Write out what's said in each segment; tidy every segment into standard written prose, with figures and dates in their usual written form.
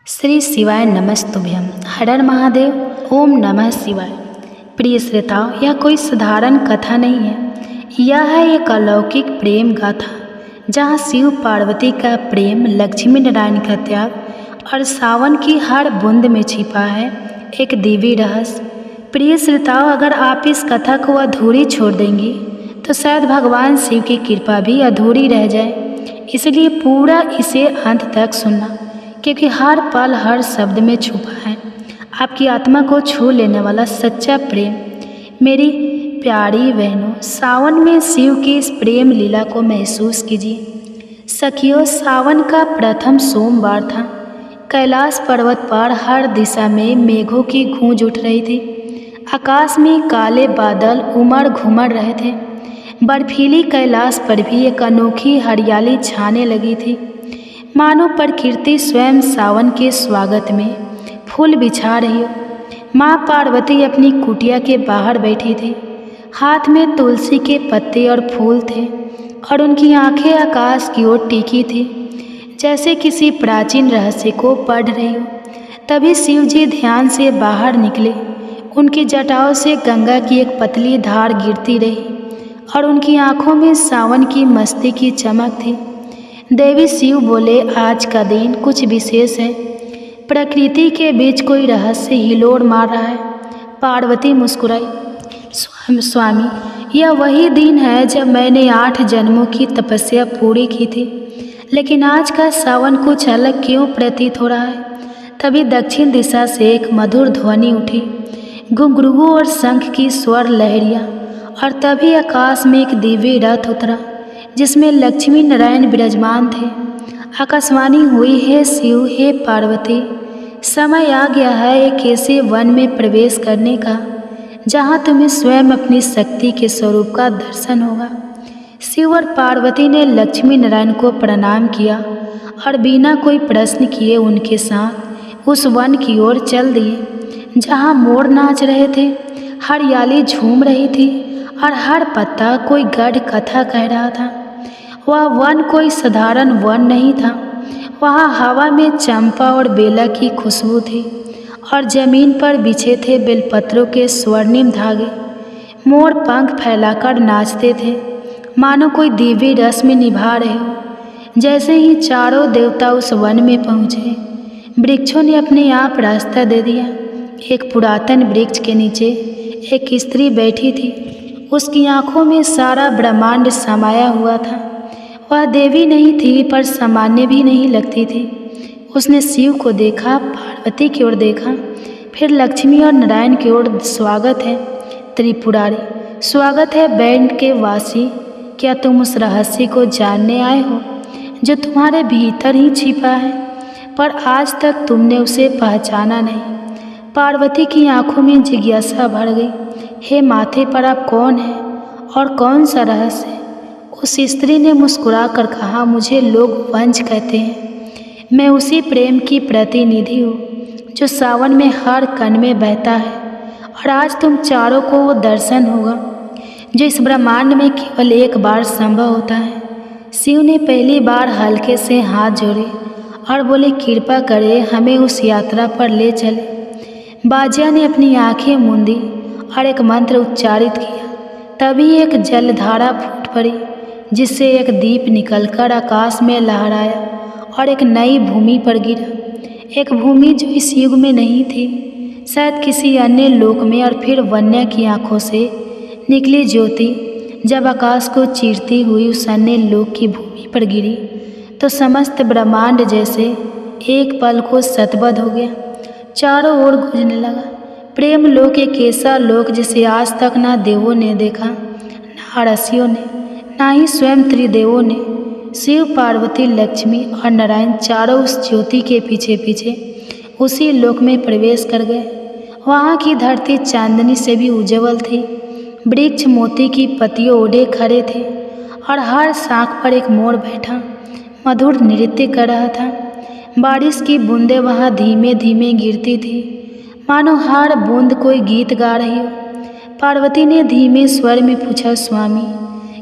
श्री शिवाय नमस्तुभ्यम। हर हर महादेव। ओम नमः शिवाय। प्रिय श्रोताओं, यह कोई साधारण कथा नहीं है। यह है एक अलौकिक प्रेम गाथा जहाँ शिव पार्वती का प्रेम, लक्ष्मी नारायण का त्याग और सावन की हर बूंद में छिपा है एक दिव्य रहस्य। प्रिय श्रोताओं, अगर आप इस कथा को अधूरी छोड़ देंगी तो शायद भगवान शिव की कृपा भी अधूरी रह जाए। इसलिए पूरा इसे अंत तक सुनना, क्योंकि हर पल हर शब्द में छुपा है आपकी आत्मा को छू लेने वाला सच्चा प्रेम। मेरी प्यारी बहनों, सावन में शिव की इस प्रेम लीला को महसूस कीजिए। सखियों, सावन का प्रथम सोमवार था। कैलाश पर्वत पर हर दिशा में मेघों की गूंज उठ रही थी। आकाश में काले बादल उमड़ घुमड़ रहे थे। बर्फीली कैलाश पर भी एक अनोखी हरियाली छाने लगी थी, मानो प्रकृति स्वयं सावन के स्वागत में फूल बिछा रही हो। माँ पार्वती अपनी कुटिया के बाहर बैठी थी। हाथ में तुलसी के पत्ते और फूल थे और उनकी आंखें आकाश की ओर टिकी थी, जैसे किसी प्राचीन रहस्य को पढ़ रही हो। तभी शिव जी ध्यान से बाहर निकले। उनकी जटाओं से गंगा की एक पतली धार गिरती रही और उनकी आंखों में सावन की मस्ती की चमक थी। देवी शिव बोले, आज का दिन कुछ विशेष है। प्रकृति के बीच कोई रहस्य हिलोर मार रहा है। पार्वती मुस्कुराई, स्वामी, यह वही दिन है जब मैंने 8 जन्मों की तपस्या पूरी की थी, लेकिन आज का सावन कुछ अलग क्यों प्रतीत हो रहा है। तभी दक्षिण दिशा से एक मधुर ध्वनि उठी, घुंघरू और शंख की स्वर लहरिया, और तभी आकाश में एक दिव्य रथ उतरा जिसमें लक्ष्मी नारायण विराजमान थे। आकाशवाणी हुई, हे शिव, हे पार्वती, समय आ गया है एक ऐसे वन में प्रवेश करने का जहाँ तुम्हें स्वयं अपनी शक्ति के स्वरूप का दर्शन होगा। शिव और पार्वती ने लक्ष्मी नारायण को प्रणाम किया और बिना कोई प्रश्न किए उनके साथ उस वन की ओर चल दिए जहाँ मोर नाच रहे थे, हरियाली झूम रही थी और हर पत्ता कोई गढ़ कथा कह रहा था। वह वन कोई साधारण वन नहीं था। वहाँ हवा में चंपा और बेला की खुशबू थी और जमीन पर बिछे थे बेलपत्रों के स्वर्णिम धागे। मोर पंख फैलाकर नाचते थे, मानो कोई दिव्य रस्म निभा रहे हो। जैसे ही चारों देवता उस वन में पहुँचे, वृक्षों ने अपने आप रास्ता दे दिया। एक पुरातन वृक्ष के नीचे एक स्त्री बैठी थी। उसकी आंखों में सारा ब्रह्मांड समाया हुआ था। वह देवी नहीं थी, पर सामान्य भी नहीं लगती थी। उसने शिव को देखा, पार्वती की ओर देखा, फिर लक्ष्मी और नारायण की ओर। स्वागत है त्रिपुरारी, स्वागत है बैंड के वासी। क्या तुम उस रहस्य को जानने आए हो जो तुम्हारे भीतर ही छिपा है, पर आज तक तुमने उसे पहचाना नहीं। पार्वती की आंखों में जिज्ञासा भर गई। हे माथे पर आप कौन हैं और कौन सा रहस्य? उस स्त्री ने मुस्कुराकर कहा, मुझे लोग वंश कहते हैं। मैं उसी प्रेम की प्रतिनिधि हूँ जो सावन में हर कण में बहता है, और आज तुम चारों को वो दर्शन होगा जो इस ब्रह्मांड में केवल एक बार संभव होता है। शिव ने पहली बार हल्के से हाथ जोड़े और बोले, कृपा करे हमें उस यात्रा पर ले चले। बाजिया ने अपनी आंखें मूंदी और एक मंत्र उच्चारित किया। तभी एक जलधारा फूट पड़ी जिससे एक दीप निकलकर आकाश में लहराया और एक नई भूमि पर गिरा। एक भूमि जो इस युग में नहीं थी, शायद किसी अन्य लोक में। और फिर वन्या की आंखों से निकली ज्योति जब आकाश को चीरती हुई उस अन्य लोक की भूमि पर गिरी तो समस्त ब्रह्मांड जैसे एक पल को शतबद्ध हो गया, चारों ओर गूंजने लगा। प्रेम लोक एक ऐसा लोक जिसे आज तक ना देवों ने देखा, ना ऋषियों ने, ना ही स्वयं त्रिदेवों ने। शिव, पार्वती, लक्ष्मी और नारायण चारों उस ज्योति के पीछे पीछे उसी लोक में प्रवेश कर गए। वहाँ की धरती चांदनी से भी उज्जवल थी। वृक्ष मोती की पत्तियों ओढ़े खड़े थे और हर शाख पर एक मोर बैठा मधुर नृत्य कर रहा था। बारिश की बूंदें वहाँ धीमे धीमे गिरती थी, मानो हर बूंद कोई गीत गा रही हो। पार्वती ने धीमे स्वर में पूछा, स्वामी,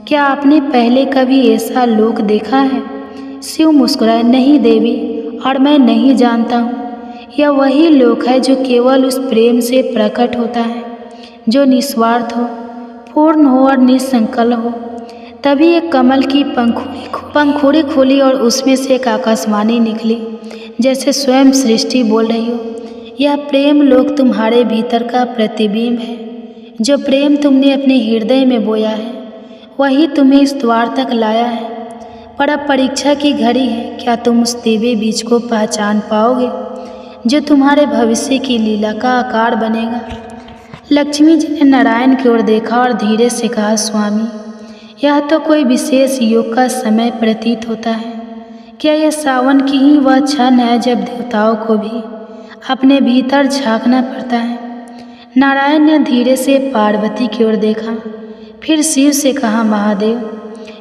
क्या आपने पहले कभी ऐसा लोक देखा है? शिव मुस्कुराए, नहीं देवी, और मैं नहीं जानता हूँ। यह वही लोक है जो केवल उस प्रेम से प्रकट होता है जो निस्वार्थ हो, पूर्ण हो और निसंकल्प हो। तभी एक कमल की पंखुड़ी खुली और उसमें से एक आकाशवाणी निकली, जैसे स्वयं सृष्टि बोल रही हो। यह प्रेम लोक तुम्हारे भीतर का प्रतिबिंब है। जो प्रेम तुमने अपने हृदय में बोया है वही तुम्हें इस द्वार तक लाया है। पर अब परीक्षा की घड़ी है, क्या तुम उस दिव्य बीज को पहचान पाओगे जो तुम्हारे भविष्य की लीला का आकार बनेगा। लक्ष्मी जी ने नारायण की ओर देखा और धीरे से कहा, स्वामी, यह तो कोई विशेष योग का समय प्रतीत होता है। क्या यह सावन की ही वह क्षण है जब देवताओं को भी अपने भीतर झांकना पड़ता है। नारायण ने धीरे से पार्वती की ओर देखा, फिर शिव से कहा, महादेव,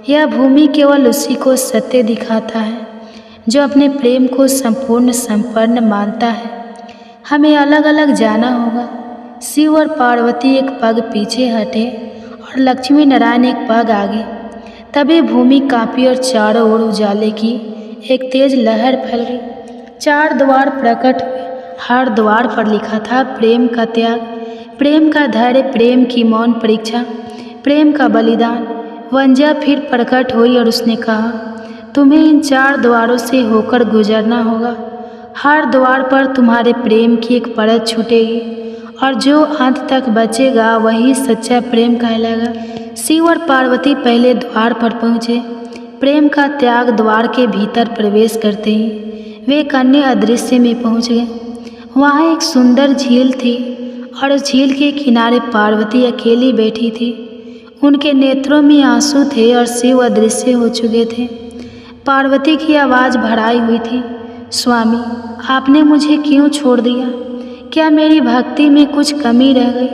यह भूमि केवल उसी को सत्य दिखाता है जो अपने प्रेम को संपूर्ण संपन्न मानता है। हमें अलग अलग जाना होगा। शिव और पार्वती एक पग पीछे हटे और लक्ष्मी नारायण एक पग आगे। तभी भूमि कांपी और चारों ओर उजाले की एक तेज लहर फैल गई। 4 द्वार प्रकट हुए। हर द्वार पर लिखा था प्रेम का त्याग, प्रेम का धैर्य, प्रेम की मौन परीक्षा, प्रेम का बलिदान। वंजा फिर प्रकट हुई और उसने कहा, तुम्हें इन 4 द्वारों से होकर गुजरना होगा। हर द्वार पर तुम्हारे प्रेम की एक परत छूटेगी और जो अंत तक बचेगा वही सच्चा प्रेम कहलाएगा। शिव और पार्वती पहले द्वार पर पहुँचे। प्रेम का त्याग द्वार के भीतर प्रवेश करते ही वे एक अन्य अदृश्य में पहुँच गए। वहाँ एक सुंदर झील थी और उस झील के किनारे पार्वती अकेली बैठी थी। उनके नेत्रों में आंसू थे और शिव अदृश्य हो चुके थे। पार्वती की आवाज़ भराई हुई थी, स्वामी, आपने मुझे क्यों छोड़ दिया? क्या मेरी भक्ति में कुछ कमी रह गई?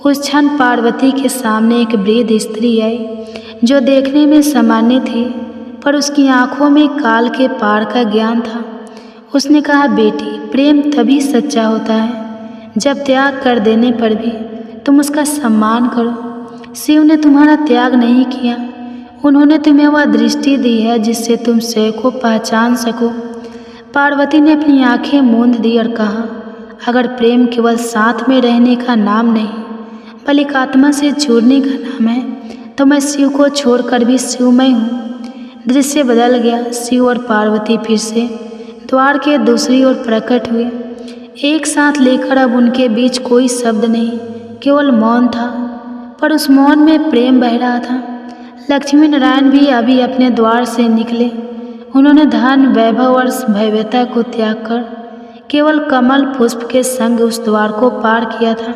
उस क्षण पार्वती के सामने एक वृद्ध स्त्री आई जो देखने में सामान्य थी, पर उसकी आंखों में काल के पार का ज्ञान था। उसने कहा, बेटी, प्रेम तभी सच्चा होता है जब त्याग कर देने पर भी तुम उसका सम्मान करो। शिव ने तुम्हारा त्याग नहीं किया, उन्होंने तुम्हें वह दृष्टि दी है जिससे तुम स्वयं को पहचान सको। पार्वती ने अपनी आंखें मूंद दी और कहा, अगर प्रेम केवल साथ में रहने का नाम नहीं बल्कि आत्मा से जुड़ने का नाम है तो मैं शिव को छोड़कर भी शिवमय हूँ। दृश्य बदल गया। शिव और पार्वती फिर से द्वार के दूसरी ओर प्रकट हुए, एक साथ लेकर। अब उनके बीच कोई शब्द नहीं, केवल मौन था, पर उस मौन में प्रेम बह रहा था। लक्ष्मी नारायण भी अभी अपने द्वार से निकले। उन्होंने धन, वैभव और भव्यता को त्याग कर केवल कमल पुष्प के संग उस द्वार को पार किया था।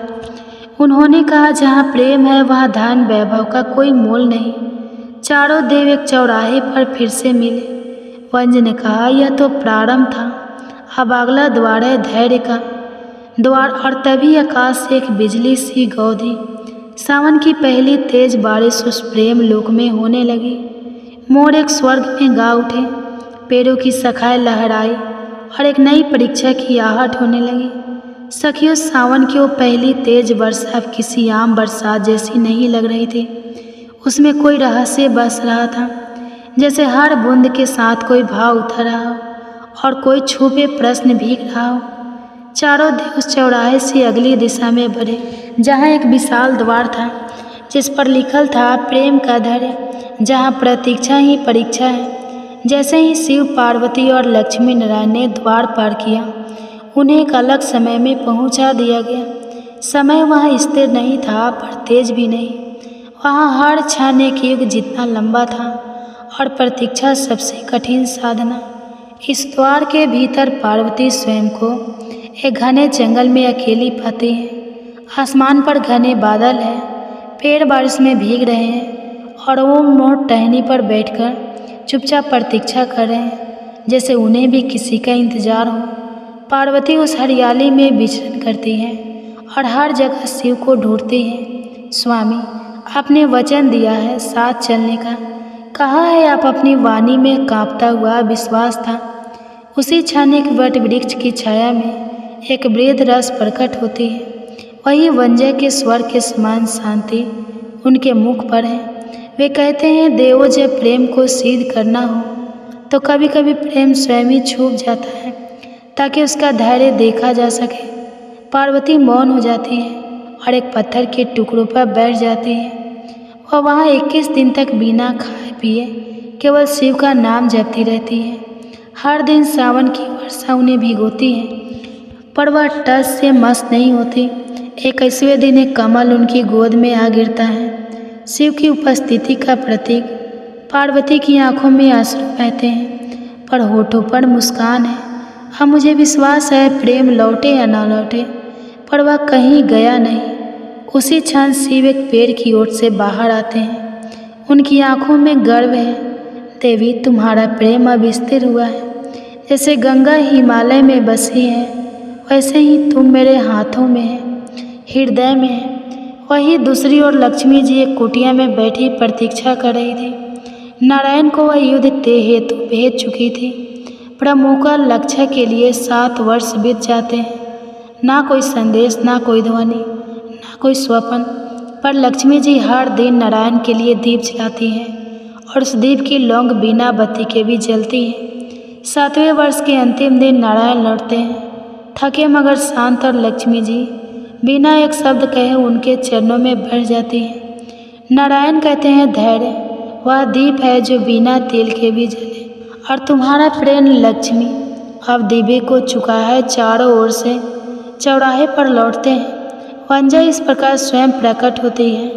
उन्होंने कहा, जहाँ प्रेम है वहाँ धन वैभव का कोई मोल नहीं। चारों देव एक चौराहे पर फिर से मिले। वंज ने कहा, यह तो प्रारंभ था, अब अगला द्वार है धैर्य का द्वार। और तभी आकाश से एक बिजली सी गौधी। सावन की पहली तेज बारिश उस प्रेम लोक में होने लगी। मोर एक स्वर्ग में गा उठे, पेड़ों की शाखाएं लहराई और एक नई परीक्षा की आहट होने लगी। सखियों, सावन की वो पहली तेज वर्षा अब किसी आम बरसात जैसी नहीं लग रही थी। उसमें कोई रहस्य बस रहा था, जैसे हर बूंद के साथ कोई भाव उतर रहा हो और कोई छुपे प्रश्न भीग रहा हो। चारों देव उस चौराहे से अगली दिशा में बढ़े, जहाँ एक विशाल द्वार था जिस पर लिखल था प्रेम का धैर्य, जहाँ प्रतीक्षा ही परीक्षा है। जैसे ही शिव, पार्वती और लक्ष्मी नारायण ने द्वार पार किया, उन्हें एक अलग समय में पहुंचा दिया गया। समय वहाँ स्थिर नहीं था, पर तेज भी नहीं। वहाँ हर क्षण एक युग जितना लंबा था और प्रतीक्षा सबसे कठिन साधना। इस द्वार के भीतर पार्वती स्वयं को एक घने जंगल में अकेली पाती है। आसमान पर घने बादल हैं, पेड़ बारिश में भीग रहे हैं और वो मोर टहनी पर बैठकर चुपचाप प्रतीक्षा कर रहे हैं, जैसे उन्हें भी किसी का इंतजार हो। पार्वती उस हरियाली में विचरण करती है और हर जगह शिव को ढूंढती है। स्वामी, आपने वचन दिया है साथ चलने का, कहा है आप अपनी वाणी में कांपता हुआ विश्वास था। उसी क्षण एक वट वृक्ष की छाया में एक वृद्ध रस प्रकट होती है। वही वंजय के स्वर के समान शांति उनके मुख पर है। वे कहते हैं, देवों, जब प्रेम को सिद्ध करना हो तो कभी कभी प्रेम स्वयं ही छूट जाता है। ताकि उसका धैर्य देखा जा सके। पार्वती मौन हो जाती है और एक पत्थर के टुकड़ों पर बैठ जाती है। वह वहाँ 21 दिन तक बिना खाए पिए केवल शिव का नाम जपती रहती है। हर दिन सावन की वर्षा उन्हें भिगोती है, पर वह टस से मस नहीं होती। 21वें दिन एक कमल उनकी गोद में आ गिरता है, शिव की उपस्थिति का प्रतीक। पार्वती की आंखों में आंसू बहते हैं, पर होठों पर मुस्कान है। अब मुझे विश्वास है, प्रेम लौटे या ना लौटे, पर वह कहीं गया नहीं। उसी क्षण शिव एक पेड़ की ओर से बाहर आते हैं। उनकी आंखों में गर्व है। देवी, तुम्हारा प्रेम अब स्थिर हुआ है। जैसे गंगा हिमालय में बसी है, वैसे ही तुम मेरे हाथों में है, हृदय में है। वहीं दूसरी ओर लक्ष्मी जी एक कुटिया में बैठी प्रतीक्षा कर रही थी। नारायण को वह युद्ध ते हेतु भेज चुकी थी। प्रमुखा लक्ष्य के लिए 7 वर्ष बीत जाते हैं। ना कोई संदेश, ना कोई ध्वनि, ना कोई स्वप्न, पर लक्ष्मी जी हर दिन नारायण के लिए दीप जलाती हैं और उस दीप की लौंग बिना बत्ती के भी जलती है। 7वें वर्ष के अंतिम दिन नारायण लौटते हैं, थके मगर शांत, और लक्ष्मी जी बिना एक शब्द कहे उनके चरणों में बैठ जाती हैं। नारायण कहते हैं, धैर्य वह दीप है जो बिना तेल के भी जले, और तुम्हारा प्रेम लक्ष्मी अब दीपे को चुका है। चारों ओर से चौराहे पर लौटते हैं। वंजा इस प्रकार स्वयं प्रकट होती है,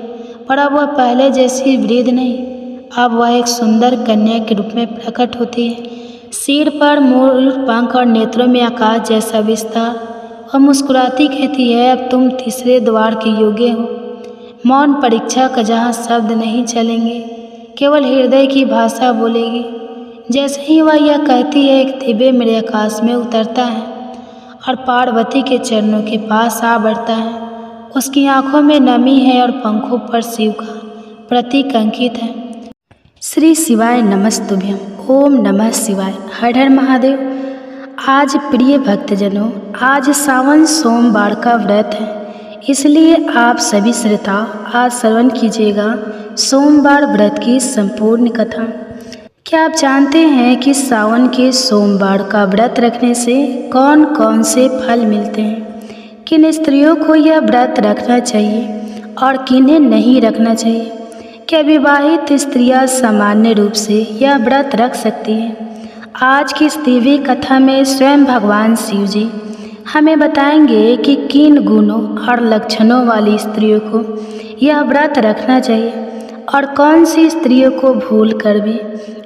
पर अब वह पहले जैसी वृद्ध नहीं, अब वह एक सुंदर कन्या के रूप में प्रकट होती है। सिर पर मोर पंख और नेत्रों में आकाश जैसा विस्तार। वह मुस्कुराती कहती है, अब तुम तीसरे द्वार के योग्य हो। मौन परीक्षा का जहाँ शब्द नहीं चलेंगे, केवल हृदय की भाषा बोलेगी। जैसे ही वह यह कहती है, एक दिव्य मेरे आकाश में उतरता है और पार्वती के चरणों के पास आ बढ़ता है। उसकी आंखों में नमी है और पंखों पर शिव का प्रतीक अंकित है। श्री शिवाय नमस्तुभ्यम। ओम नमः शिवाय। हर हर महादेव। आज प्रिय भक्तजनों, आज सावन सोमवार का व्रत है, इसलिए आप सभी श्रोता आज श्रवण कीजिएगा सोमवार व्रत की संपूर्ण कथा। क्या आप जानते हैं कि सावन के सोमवार का व्रत रखने से कौन कौन से फल मिलते हैं? किन स्त्रियों को यह व्रत रखना चाहिए और किन्हें नहीं रखना चाहिए? क्या विवाहित स्त्रियां सामान्य रूप से यह व्रत रख सकती हैं? आज की इस दिव्य कथा में स्वयं भगवान शिव जी हमें बताएंगे कि किन गुणों और लक्षणों वाली स्त्रियों को यह व्रत रखना चाहिए और कौन सी स्त्रियों को भूल कर भी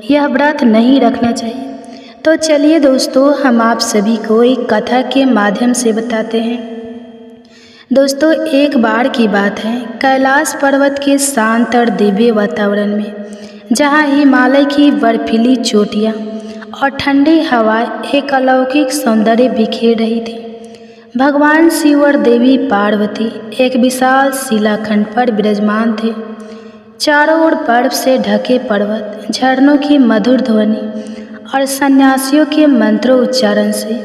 यह व्रत नहीं रखना चाहिए। तो चलिए दोस्तों, हम आप सभी को एक कथा के माध्यम से बताते हैं। दोस्तों, एक बार की बात है, कैलाश पर्वत के शांत और दिव्य वातावरण में, जहाँ हिमालय की बर्फीली चोटियाँ और ठंडी हवा एक अलौकिक सौंदर्य बिखेर रही थी। भगवान शिव और देवी पार्वती एक विशाल शिलाखंड पर विराजमान थे। चारों ओर बर्फ से ढके पर्वत, झरनों की मधुर ध्वनि और सन्यासियों के मंत्रोच्चारण से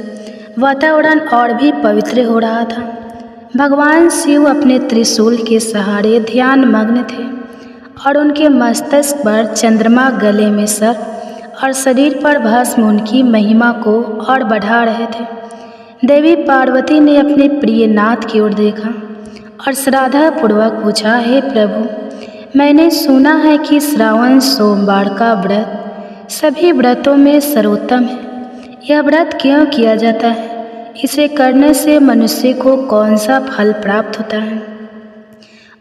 वातावरण और भी पवित्र हो रहा था। भगवान शिव अपने त्रिशूल के सहारे ध्यान मग्न थे और उनके मस्तक पर चंद्रमा, गले में सर्प और शरीर पर भस्म उनकी महिमा को और बढ़ा रहे थे। देवी पार्वती ने अपने प्रिय नाथ की ओर देखा और श्रद्धापूर्वक पूछा, हे प्रभु, मैंने सुना है कि श्रावण सोमवार का व्रत सभी व्रतों में सर्वोत्तम है। यह व्रत क्यों किया जाता है? इसे करने से मनुष्य को कौन सा फल प्राप्त होता है?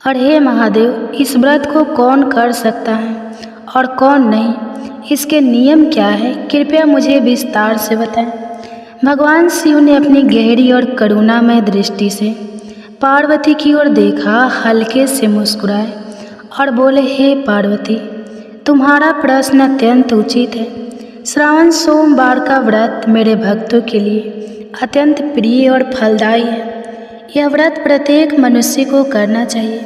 और हे महादेव, इस व्रत को कौन कर सकता है और कौन नहीं? इसके नियम क्या है? कृपया मुझे विस्तार से बताएं। भगवान शिव ने अपनी गहरी और करुणामय दृष्टि से पार्वती की ओर देखा, हल्के से मुस्कुराए और बोले, हे पार्वती, तुम्हारा प्रश्न अत्यंत उचित है। श्रावण सोमवार का व्रत मेरे भक्तों के लिए अत्यंत प्रिय और फलदायी है। यह व्रत प्रत्येक मनुष्य को करना चाहिए,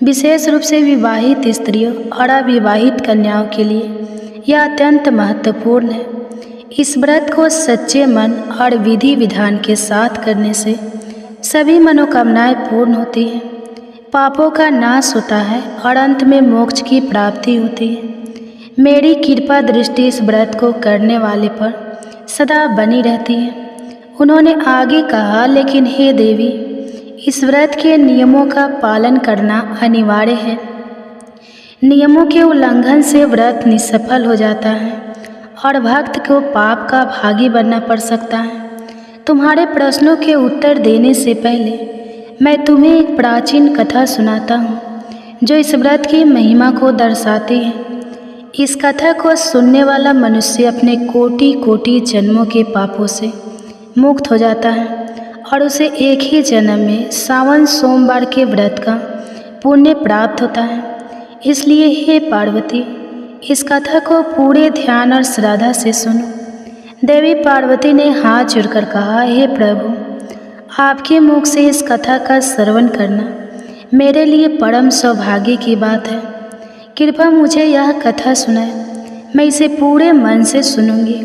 विशेष रूप से विवाहित स्त्रियों और अविवाहित कन्याओं के लिए यह अत्यंत महत्वपूर्ण है। इस व्रत को सच्चे मन और विधि विधान के साथ करने से सभी मनोकामनाएं पूर्ण होती हैं, पापों का नाश होता है और अंत में मोक्ष की प्राप्ति होती है। मेरी कृपा दृष्टि इस व्रत को करने वाले पर सदा बनी रहती है। उन्होंने आगे कहा, लेकिन हे देवी, इस व्रत के नियमों का पालन करना अनिवार्य है। नियमों के उल्लंघन से व्रत निष्फल हो जाता है और भक्त को पाप का भागी बनना पड़ सकता है। तुम्हारे प्रश्नों के उत्तर देने से पहले मैं तुम्हें एक प्राचीन कथा सुनाता हूँ जो इस व्रत की महिमा को दर्शाती है। इस कथा को सुनने वाला मनुष्य अपने कोटि कोटि जन्मों के पापों से मुक्त हो जाता है और उसे एक ही जन्म में सावन सोमवार के व्रत का पुण्य प्राप्त होता है। इसलिए हे पार्वती, इस कथा को पूरे ध्यान और श्रद्धा से सुनो। देवी पार्वती ने हाथ जोड़कर कहा, हे प्रभु, आपके मुख से इस कथा का श्रवण करना मेरे लिए परम सौभाग्य की बात है। कृपया मुझे यह कथा सुनाएं, मैं इसे पूरे मन से सुनूंगी।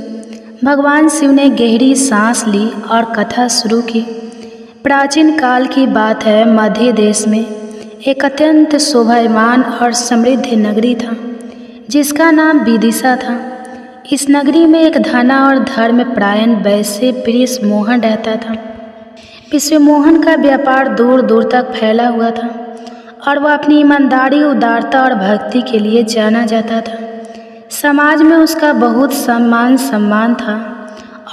भगवान शिव ने गहरी सांस ली और कथा शुरू की। प्राचीन काल की बात है। मध्य देश में एक अत्यंत शोभायमान और समृद्ध नगरी था जिसका नाम विदिशा था। इस नगरी में एक धना और धर्मपरायण वैश्य विश्वमोहन रहता था। विश्वमोहन का व्यापार दूर दूर तक फैला हुआ था और वह अपनी ईमानदारी, उदारता और भक्ति के लिए जाना जाता था। समाज में उसका बहुत सम्मान था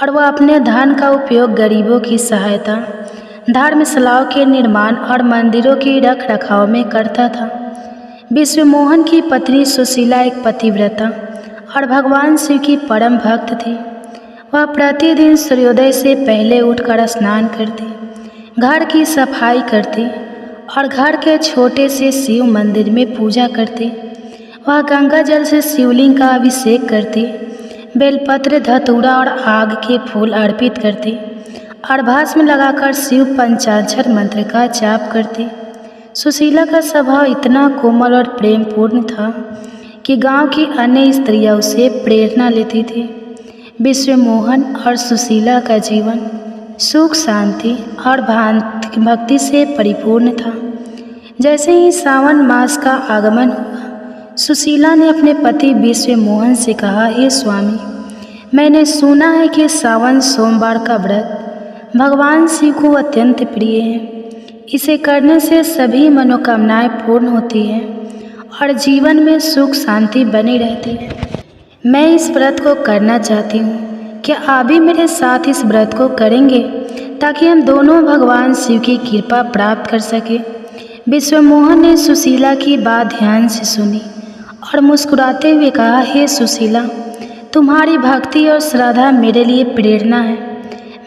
और वह अपने धन का उपयोग गरीबों की सहायता, धर्मशालाओं के निर्माण और मंदिरों की रख रखाव में करता था। विश्वमोहन की पत्नी सुशीला एक पतिव्रता और भगवान शिव की परम भक्त थी। वह प्रतिदिन सूर्योदय से पहले उठकर स्नान करती, घर की सफाई करती और घर के छोटे से शिव मंदिर में पूजा करती। वह गंगा जल से शिवलिंग का अभिषेक करती, बेलपत्र, धतूरा और आग के फूल अर्पित करती और भस्म लगाकर शिव पंचाक्षर मंत्र का जाप करती। सुशीला का स्वभाव इतना कोमल और प्रेमपूर्ण था कि गांव की अन्य स्त्रियां उसे प्रेरणा लेती थी। विश्वमोहन और सुशीला का जीवन सुख, शांति और भक्ति से परिपूर्ण था। जैसे ही सावन मास का आगमन हुआ, सुशीला ने अपने पति विश्वमोहन से कहा, हे स्वामी, मैंने सुना है कि सावन सोमवार का व्रत भगवान शिव को अत्यंत प्रिय है। इसे करने से सभी मनोकामनाएं पूर्ण होती हैं और जीवन में सुख शांति बनी रहती है। मैं इस व्रत को करना चाहती हूँ। क्या आप भी मेरे साथ इस व्रत को करेंगे ताकि हम दोनों भगवान शिव की कृपा प्राप्त कर सके। विश्वमोहन ने सुशीला की बात ध्यान से सुनी और मुस्कुराते हुए कहा, हे सुशीला, तुम्हारी भक्ति और श्रद्धा मेरे लिए प्रेरणा है।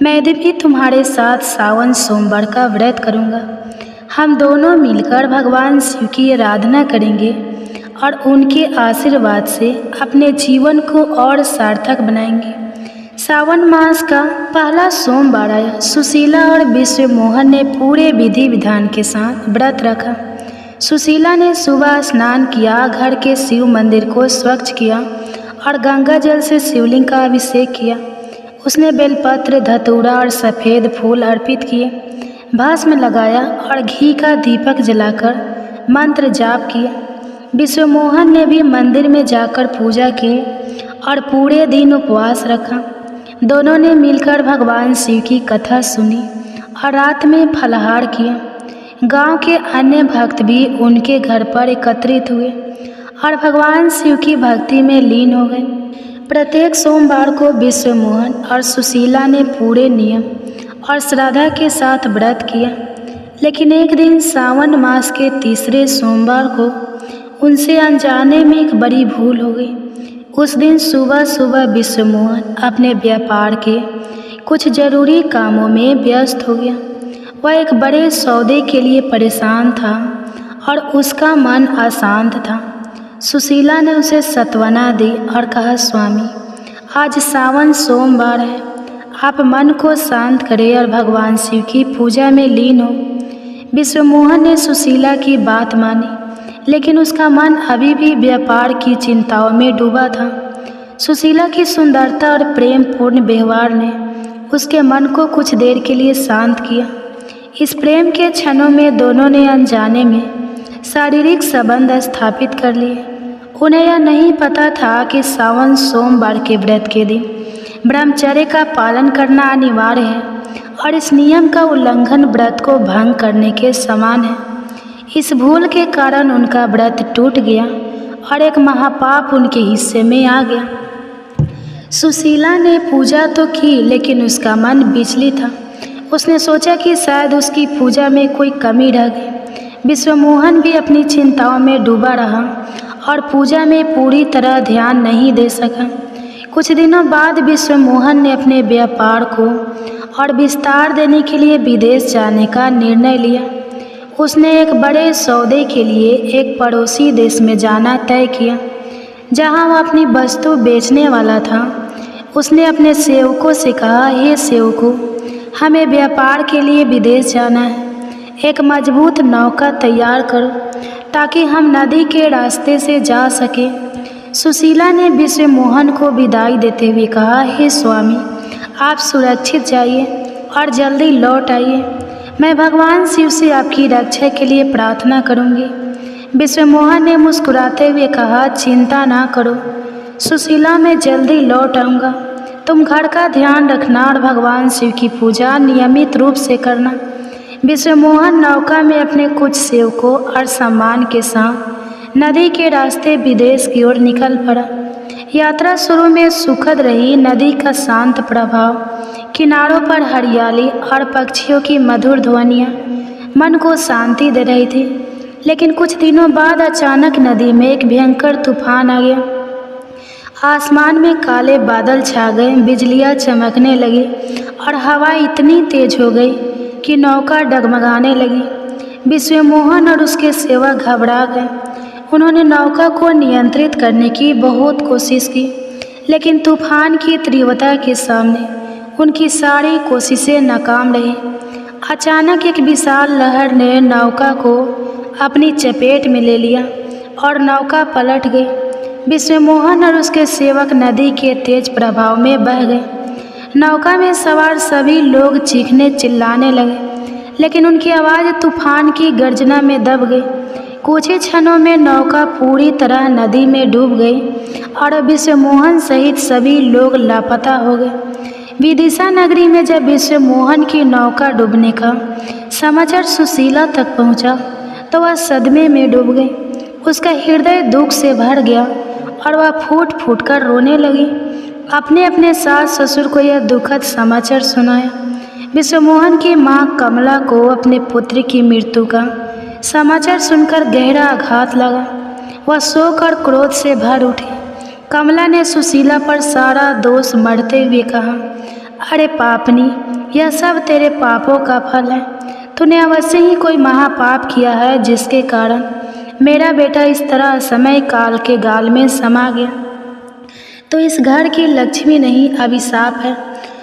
मैं भी तुम्हारे साथ सावन सोमवार का व्रत करूँगा। हम दोनों मिलकर भगवान शिव की आराधना करेंगे और उनके आशीर्वाद से अपने जीवन को और सार्थक बनाएंगे। सावन मास का पहला सोमवार आया। सुशीला और विश्वमोहन ने पूरे विधि विधान के साथ व्रत रखा। सुशीला ने सुबह स्नान किया, घर के शिव मंदिर को स्वच्छ किया और गंगा जल से शिवलिंग का अभिषेक किया। उसने बेलपत्र, धतूरा और सफ़ेद फूल अर्पित किए, भस्म लगाया और घी का दीपक जलाकर मंत्र जाप किया। विश्वमोहन ने भी मंदिर में जाकर पूजा की और पूरे दिन उपवास रखा। दोनों ने मिलकर भगवान शिव की कथा सुनी और रात में फलाहार किया। गांव के अन्य भक्त भी उनके घर पर एकत्रित हुए और भगवान शिव की भक्ति में लीन हो गए। प्रत्येक सोमवार को विश्वमोहन और सुशीला ने पूरे नियम और श्रद्धा के साथ व्रत किया। लेकिन एक दिन सावन मास के तीसरे सोमवार को उनसे अनजाने में एक बड़ी भूल हो गई। उस दिन सुबह सुबह विश्वमोहन अपने व्यापार के कुछ जरूरी कामों में व्यस्त हो गया। वह एक बड़े सौदे के लिए परेशान था और उसका मन अशांत था। सुशीला ने उसे सांत्वना दी और कहा, स्वामी, आज सावन सोमवार है, आप मन को शांत करें और भगवान शिव की पूजा में लीन हो। विश्वमोहन ने सुशीला की बात मानी, लेकिन उसका मन अभी भी व्यापार की चिंताओं में डूबा था। सुशीला की सुंदरता और प्रेमपूर्ण व्यवहार ने उसके मन को कुछ देर के लिए शांत किया। इस प्रेम के क्षणों में दोनों ने अनजाने में शारीरिक संबंध स्थापित कर लिए। उन्हें यह नहीं पता था कि सावन सोमवार के व्रत के दिन ब्रह्मचर्य का पालन करना अनिवार्य है और इस नियम का उल्लंघन व्रत को भंग करने के समान है। इस भूल के कारण उनका व्रत टूट गया और एक महापाप उनके हिस्से में आ गया। सुशीला ने पूजा तो की, लेकिन उसका मन विचलित था। उसने सोचा कि शायद उसकी पूजा में कोई कमी रह गई। विश्वमोहन भी अपनी चिंताओं में डूबा रहा और पूजा में पूरी तरह ध्यान नहीं दे सका। कुछ दिनों बाद विश्वमोहन ने अपने व्यापार को और विस्तार देने के लिए विदेश जाने का निर्णय लिया। उसने एक बड़े सौदे के लिए एक पड़ोसी देश में जाना तय किया, जहां वह अपनी वस्तु बेचने वाला था। उसने अपने सेवकों से कहा, हे सेवकों, हमें व्यापार के लिए विदेश जाना है। एक मजबूत नौका तैयार करो ताकि हम नदी के रास्ते से जा सकें। सुशीला ने विश्वमोहन को विदाई देते हुए कहा, हे स्वामी, आप सुरक्षित जाइए और जल्दी लौट आइए। मैं भगवान शिव से आपकी रक्षा के लिए प्रार्थना करूंगी। विश्वमोहन ने मुस्कुराते हुए कहा, चिंता ना करो सुशीला, मैं जल्दी लौट आऊँगा। तुम घर का ध्यान रखना और भगवान शिव की पूजा नियमित रूप से करना। विश्वमोहन नौका में अपने कुछ सेवकों और सामान के साथ नदी के रास्ते विदेश की ओर निकल पड़ा। यात्रा शुरू में सुखद रही। नदी का शांत प्रभाव, किनारों पर हरियाली और पक्षियों की मधुर ध्वनियाँ मन को शांति दे रही थी। लेकिन कुछ दिनों बाद अचानक नदी में एक भयंकर तूफान आ गया। आसमान में काले बादल छा गए, बिजलियाँ चमकने लगी और हवा इतनी तेज हो गई कि नौका डगमगाने लगी। विश्वमोहन और उसके सेवक घबरा गए। उन्होंने नौका को नियंत्रित करने की बहुत कोशिश की, लेकिन तूफान की तीव्रता के सामने उनकी सारी कोशिशें नाकाम रहीं। अचानक एक विशाल लहर ने नौका को अपनी चपेट में ले लिया और नौका पलट गई। विश्वमोहन और उसके सेवक नदी के तेज प्रभाव में बह गए। नौका में सवार सभी लोग चीखने चिल्लाने लगे, लेकिन उनकी आवाज़ तूफान की गर्जना में दब गई। कुछ ही क्षणों में नौका पूरी तरह नदी में डूब गई और विश्वमोहन सहित सभी लोग लापता हो गए। विदिशा नगरी में जब विश्वमोहन की नौका डूबने का समाचार सुशीला तक पहुंचा, तो वह सदमे में डूब गई। उसका हृदय दुख से भर गया और वह फूट फूट कर रोने लगी। अपने अपने सास ससुर को यह दुखद समाचार सुनाया। विश्वमोहन की माँ कमला को अपने पुत्र की मृत्यु का समाचार सुनकर गहरा आघात लगा। वह शोक और क्रोध से भर उठी। कमला ने सुशीला पर सारा दोष मढ़ते हुए कहा, अरे पापनी, यह सब तेरे पापों का फल है। तूने अवश्य ही कोई महापाप किया है, जिसके कारण मेरा बेटा इस तरह समय काल के गाल में समा गया। तो इस घर की लक्ष्मी नहीं, अभिशाप है।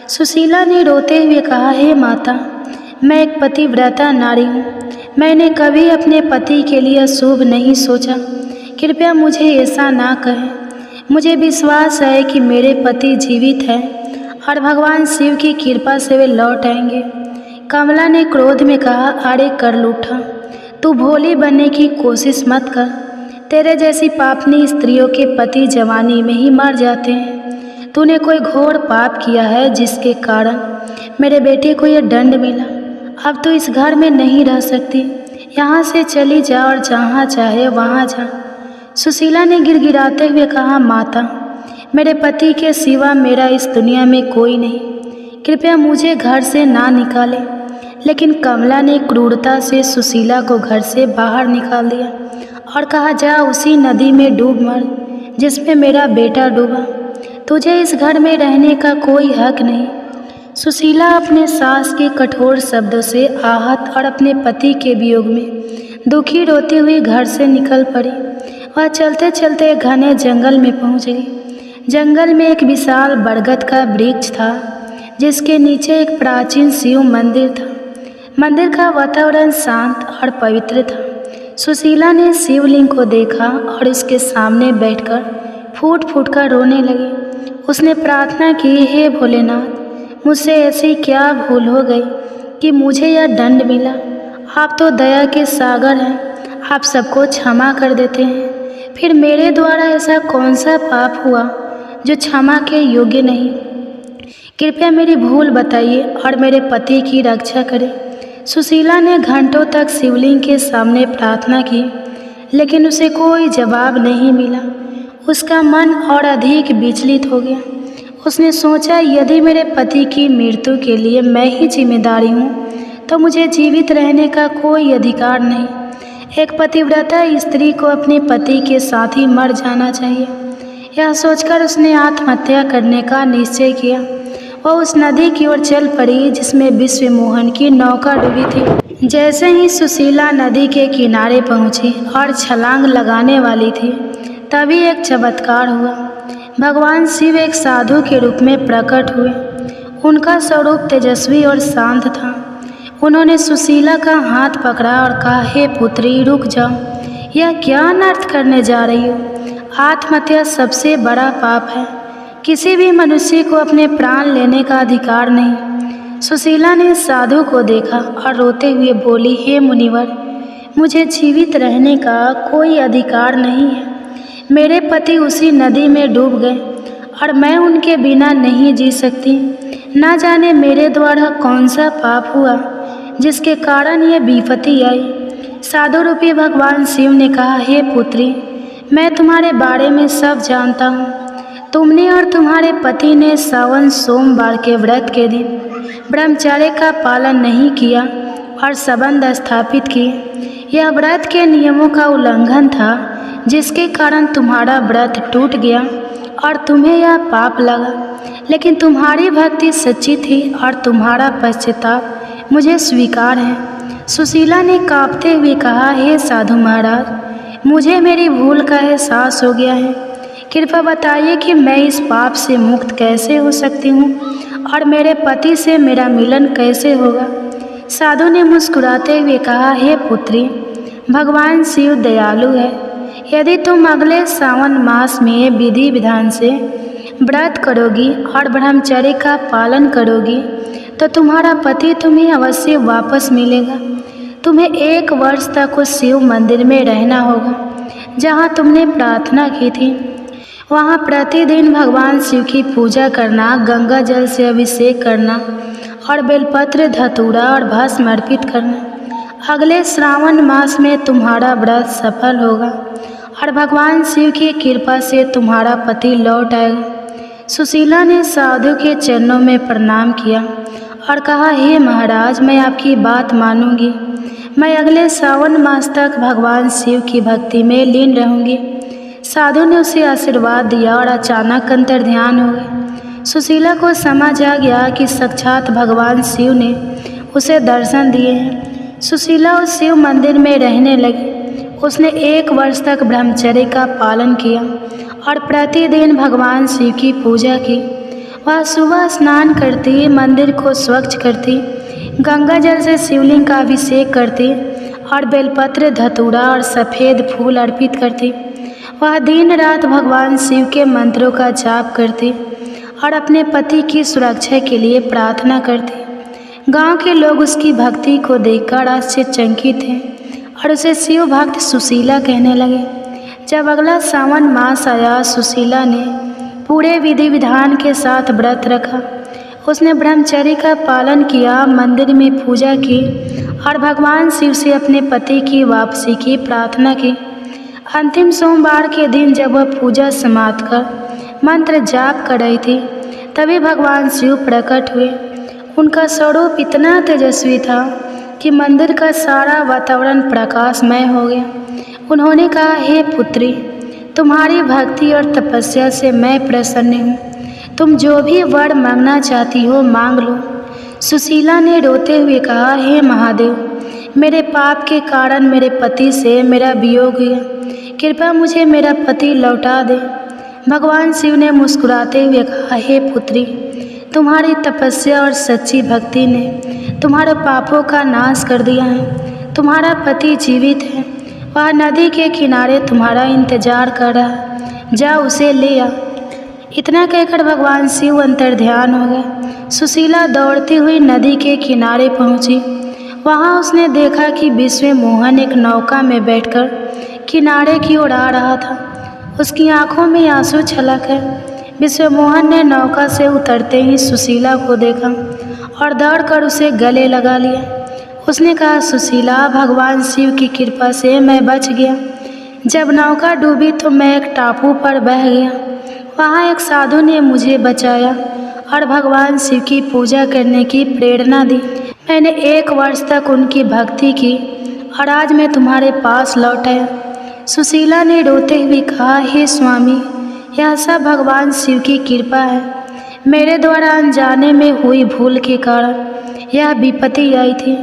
सुशीला ने रोते हुए कहा, हे माता, मैं एक पतिव्रता नारी हूँ। मैंने कभी अपने पति के लिए अशुभ नहीं सोचा। कृपया मुझे ऐसा ना कहें। मुझे विश्वास है कि मेरे पति जीवित हैं और भगवान शिव की कृपा से वे लौट आएंगे। कमला ने क्रोध में कहा, अरे कर लूठा, तू भोली बनने की कोशिश मत कर। तेरे जैसी पापनी स्त्रियों के पति जवानी में ही मर जाते हैं। तूने कोई घोर पाप किया है, जिसके कारण मेरे बेटे को यह दंड मिला। अब तो इस घर में नहीं रह सकती। यहाँ से चली जा और जहाँ चाहे वहाँ जा। सुशीला ने गिड़गिड़ाते हुए कहा, माता, मेरे पति के सिवा मेरा इस दुनिया में कोई नहीं। कृपया मुझे घर से ना निकाले। लेकिन कमला ने क्रूरता से सुशीला को घर से बाहर निकाल दिया और कहा, जा उसी नदी में डूब मर जिसमें मेरा बेटा डूबा। तुझे इस घर में रहने का कोई हक नहीं। सुशीला अपने सास के कठोर शब्दों से आहत और अपने पति के वियोग में दुखी रोती हुई घर से निकल पड़ी। वह चलते चलते घने जंगल में पहुंच गई। जंगल में एक विशाल बरगद का वृक्ष था, जिसके नीचे एक प्राचीन शिव मंदिर था। मंदिर का वातावरण शांत और पवित्र था। सुशीला ने शिवलिंग को देखा और उसके सामने बैठकर फूट फूट कर रोने लगी। उसने प्रार्थना की, हे भोलेनाथ, मुझसे ऐसी क्या भूल हो गई कि मुझे यह दंड मिला। आप तो दया के सागर हैं, आप सबको क्षमा कर देते हैं। फिर मेरे द्वारा ऐसा कौन सा पाप हुआ जो क्षमा के योग्य नहीं? कृपया मेरी भूल बताइए और मेरे पति की रक्षा करें। सुशीला ने घंटों तक शिवलिंग के सामने प्रार्थना की, लेकिन उसे कोई जवाब नहीं मिला। उसका मन और अधिक विचलित हो गया। उसने सोचा, यदि मेरे पति की मृत्यु के लिए मैं ही जिम्मेदारी हूँ तो मुझे जीवित रहने का कोई अधिकार नहीं। एक पतिव्रता स्त्री को अपने पति के साथ ही मर जाना चाहिए। यह सोचकर उसने आत्महत्या करने का निश्चय किया। वह उस नदी की ओर चल पड़ी जिसमें विश्वमोहन की नौका डूबी थी। जैसे ही सुशीला नदी के किनारे पहुंची और छलांग लगाने वाली थी, तभी एक चमत्कार हुआ। भगवान शिव एक साधु के रूप में प्रकट हुए। उनका स्वरूप तेजस्वी और शांत था। उन्होंने सुशीला का हाथ पकड़ा और कहा, हे पुत्री, रुक जाओ। यह क्या अनर्थ करने जा रही हो? आत्महत्या सबसे बड़ा पाप है। किसी भी मनुष्य को अपने प्राण लेने का अधिकार नहीं। सुशीला ने साधु को देखा और रोते हुए बोली, हे मुनिवर, मुझे जीवित रहने का कोई अधिकार नहीं है। मेरे पति उसी नदी में डूब गए और मैं उनके बिना नहीं जी सकती। न जाने मेरे द्वारा कौन सा पाप हुआ जिसके कारण ये विपत्ति आई। साधु रूपी भगवान शिव ने कहा, हे पुत्री, मैं तुम्हारे बारे में सब जानता हूँ। तुमने और तुम्हारे पति ने सावन सोमवार के व्रत के दिन ब्रह्मचर्य का पालन नहीं किया और संबंध स्थापित किए। यह व्रत के नियमों का उल्लंघन था, जिसके कारण तुम्हारा व्रत टूट गया और तुम्हें यह पाप लगा। लेकिन तुम्हारी भक्ति सच्ची थी और तुम्हारा पश्चाताप मुझे स्वीकार है। सुशीला ने कांपते हुए कहा, हे साधु महाराज, मुझे मेरी भूल का एहसास हो गया है। कृपया बताइए कि मैं इस पाप से मुक्त कैसे हो सकती हूँ और मेरे पति से मेरा मिलन कैसे होगा। साधु ने मुस्कुराते हुए कहा, हे पुत्री, भगवान शिव दयालु है। यदि तुम अगले सावन मास में विधि विधान से व्रत करोगी और ब्रह्मचर्य का पालन करोगी तो तुम्हारा पति तुम्हें अवश्य वापस मिलेगा। तुम्हें 1 वर्ष तक उस शिव मंदिर में रहना होगा जहाँ तुमने प्रार्थना की थी। वहाँ प्रतिदिन भगवान शिव की पूजा करना, गंगा जल से अभिषेक करना और बेलपत्र, धतूरा और भस्म अर्पित करना। अगले श्रावण मास में तुम्हारा व्रत सफल होगा और भगवान शिव की कृपा से तुम्हारा पति लौट आएगा। सुशीला ने साधु के चरणों में प्रणाम किया और कहा, हे महाराज, मैं आपकी बात मानूंगी। मैं अगले सावन मास तक भगवान शिव की भक्ति में लीन रहूंगी। साधु ने उसे आशीर्वाद दिया और अचानक अंतर्ध्यान हो गए। सुशीला को समझ आ गया कि साक्षात भगवान शिव ने उसे दर्शन दिए हैं। सुशीला उस शिव मंदिर में रहने लगी। उसने 1 वर्ष तक ब्रह्मचर्य का पालन किया और प्रतिदिन भगवान शिव की पूजा की। वह सुबह स्नान करती, मंदिर को स्वच्छ करती, गंगा जल से शिवलिंग का अभिषेक करती और बेलपत्र, धतूरा और सफ़ेद फूल अर्पित करती। वह दिन रात भगवान शिव के मंत्रों का जाप करती और अपने पति की सुरक्षा के लिए प्रार्थना करती। गांव के लोग उसकी भक्ति को देखकर आश्चर्यचकित थे और उसे शिव भक्त सुशीला कहने लगे। जब अगला सावन मास आया, सुशीला ने पूरे विधि विधान के साथ व्रत रखा। उसने ब्रह्मचर्य का पालन किया, मंदिर में पूजा की और भगवान शिव से अपने पति की वापसी की प्रार्थना की। अंतिम सोमवार के दिन जब वह पूजा समाप्त कर मंत्र जाप कर रही थी, तभी भगवान शिव प्रकट हुए। उनका स्वरूप इतना तेजस्वी था कि मंदिर का सारा वातावरण प्रकाशमय हो गया। उन्होंने कहा, हे पुत्री, तुम्हारी भक्ति और तपस्या से मैं प्रसन्न हूँ। तुम जो भी वर मांगना चाहती हो मांग लो। सुशीला ने रोते हुए कहा, हे महादेव, मेरे पाप के कारण मेरे पति से मेरा वियोग हुआ। कृपया मुझे मेरा पति लौटा दे। भगवान शिव ने मुस्कुराते हुए कहा, हे पुत्री, तुम्हारी तपस्या और सच्ची भक्ति ने तुम्हारे पापों का नाश कर दिया है। तुम्हारा पति जीवित है। वह नदी के किनारे तुम्हारा इंतजार कर रहा है। जा उसे ले आ। इतना कहकर भगवान शिव अंतर्ध्यान हो गए। सुशीला दौड़ती हुई नदी के किनारे पहुंची। वहां उसने देखा कि विश्वमोहन एक नौका में बैठकर किनारे की ओर आ रहा था। उसकी आंखों में आंसू छलक है। विश्वमोहन ने नौका से उतरते ही सुशीला को देखा और दौड़कर उसे गले लगा लिया। उसने कहा, सुशीला, भगवान शिव की कृपा से मैं बच गया। जब नौका डूबी तो मैं एक टापू पर बह गया। वहाँ एक साधु ने मुझे बचाया और भगवान शिव की पूजा करने की प्रेरणा दी। मैंने 1 वर्ष तक उनकी भक्ति की और आज मैं तुम्हारे पास लौट आया। सुशीला ने रोते हुए कहा, हे स्वामी, यह सब भगवान शिव की कृपा है। मेरे द्वारा अनजाने में हुई भूल के कारण यह विपत्ति आई थी,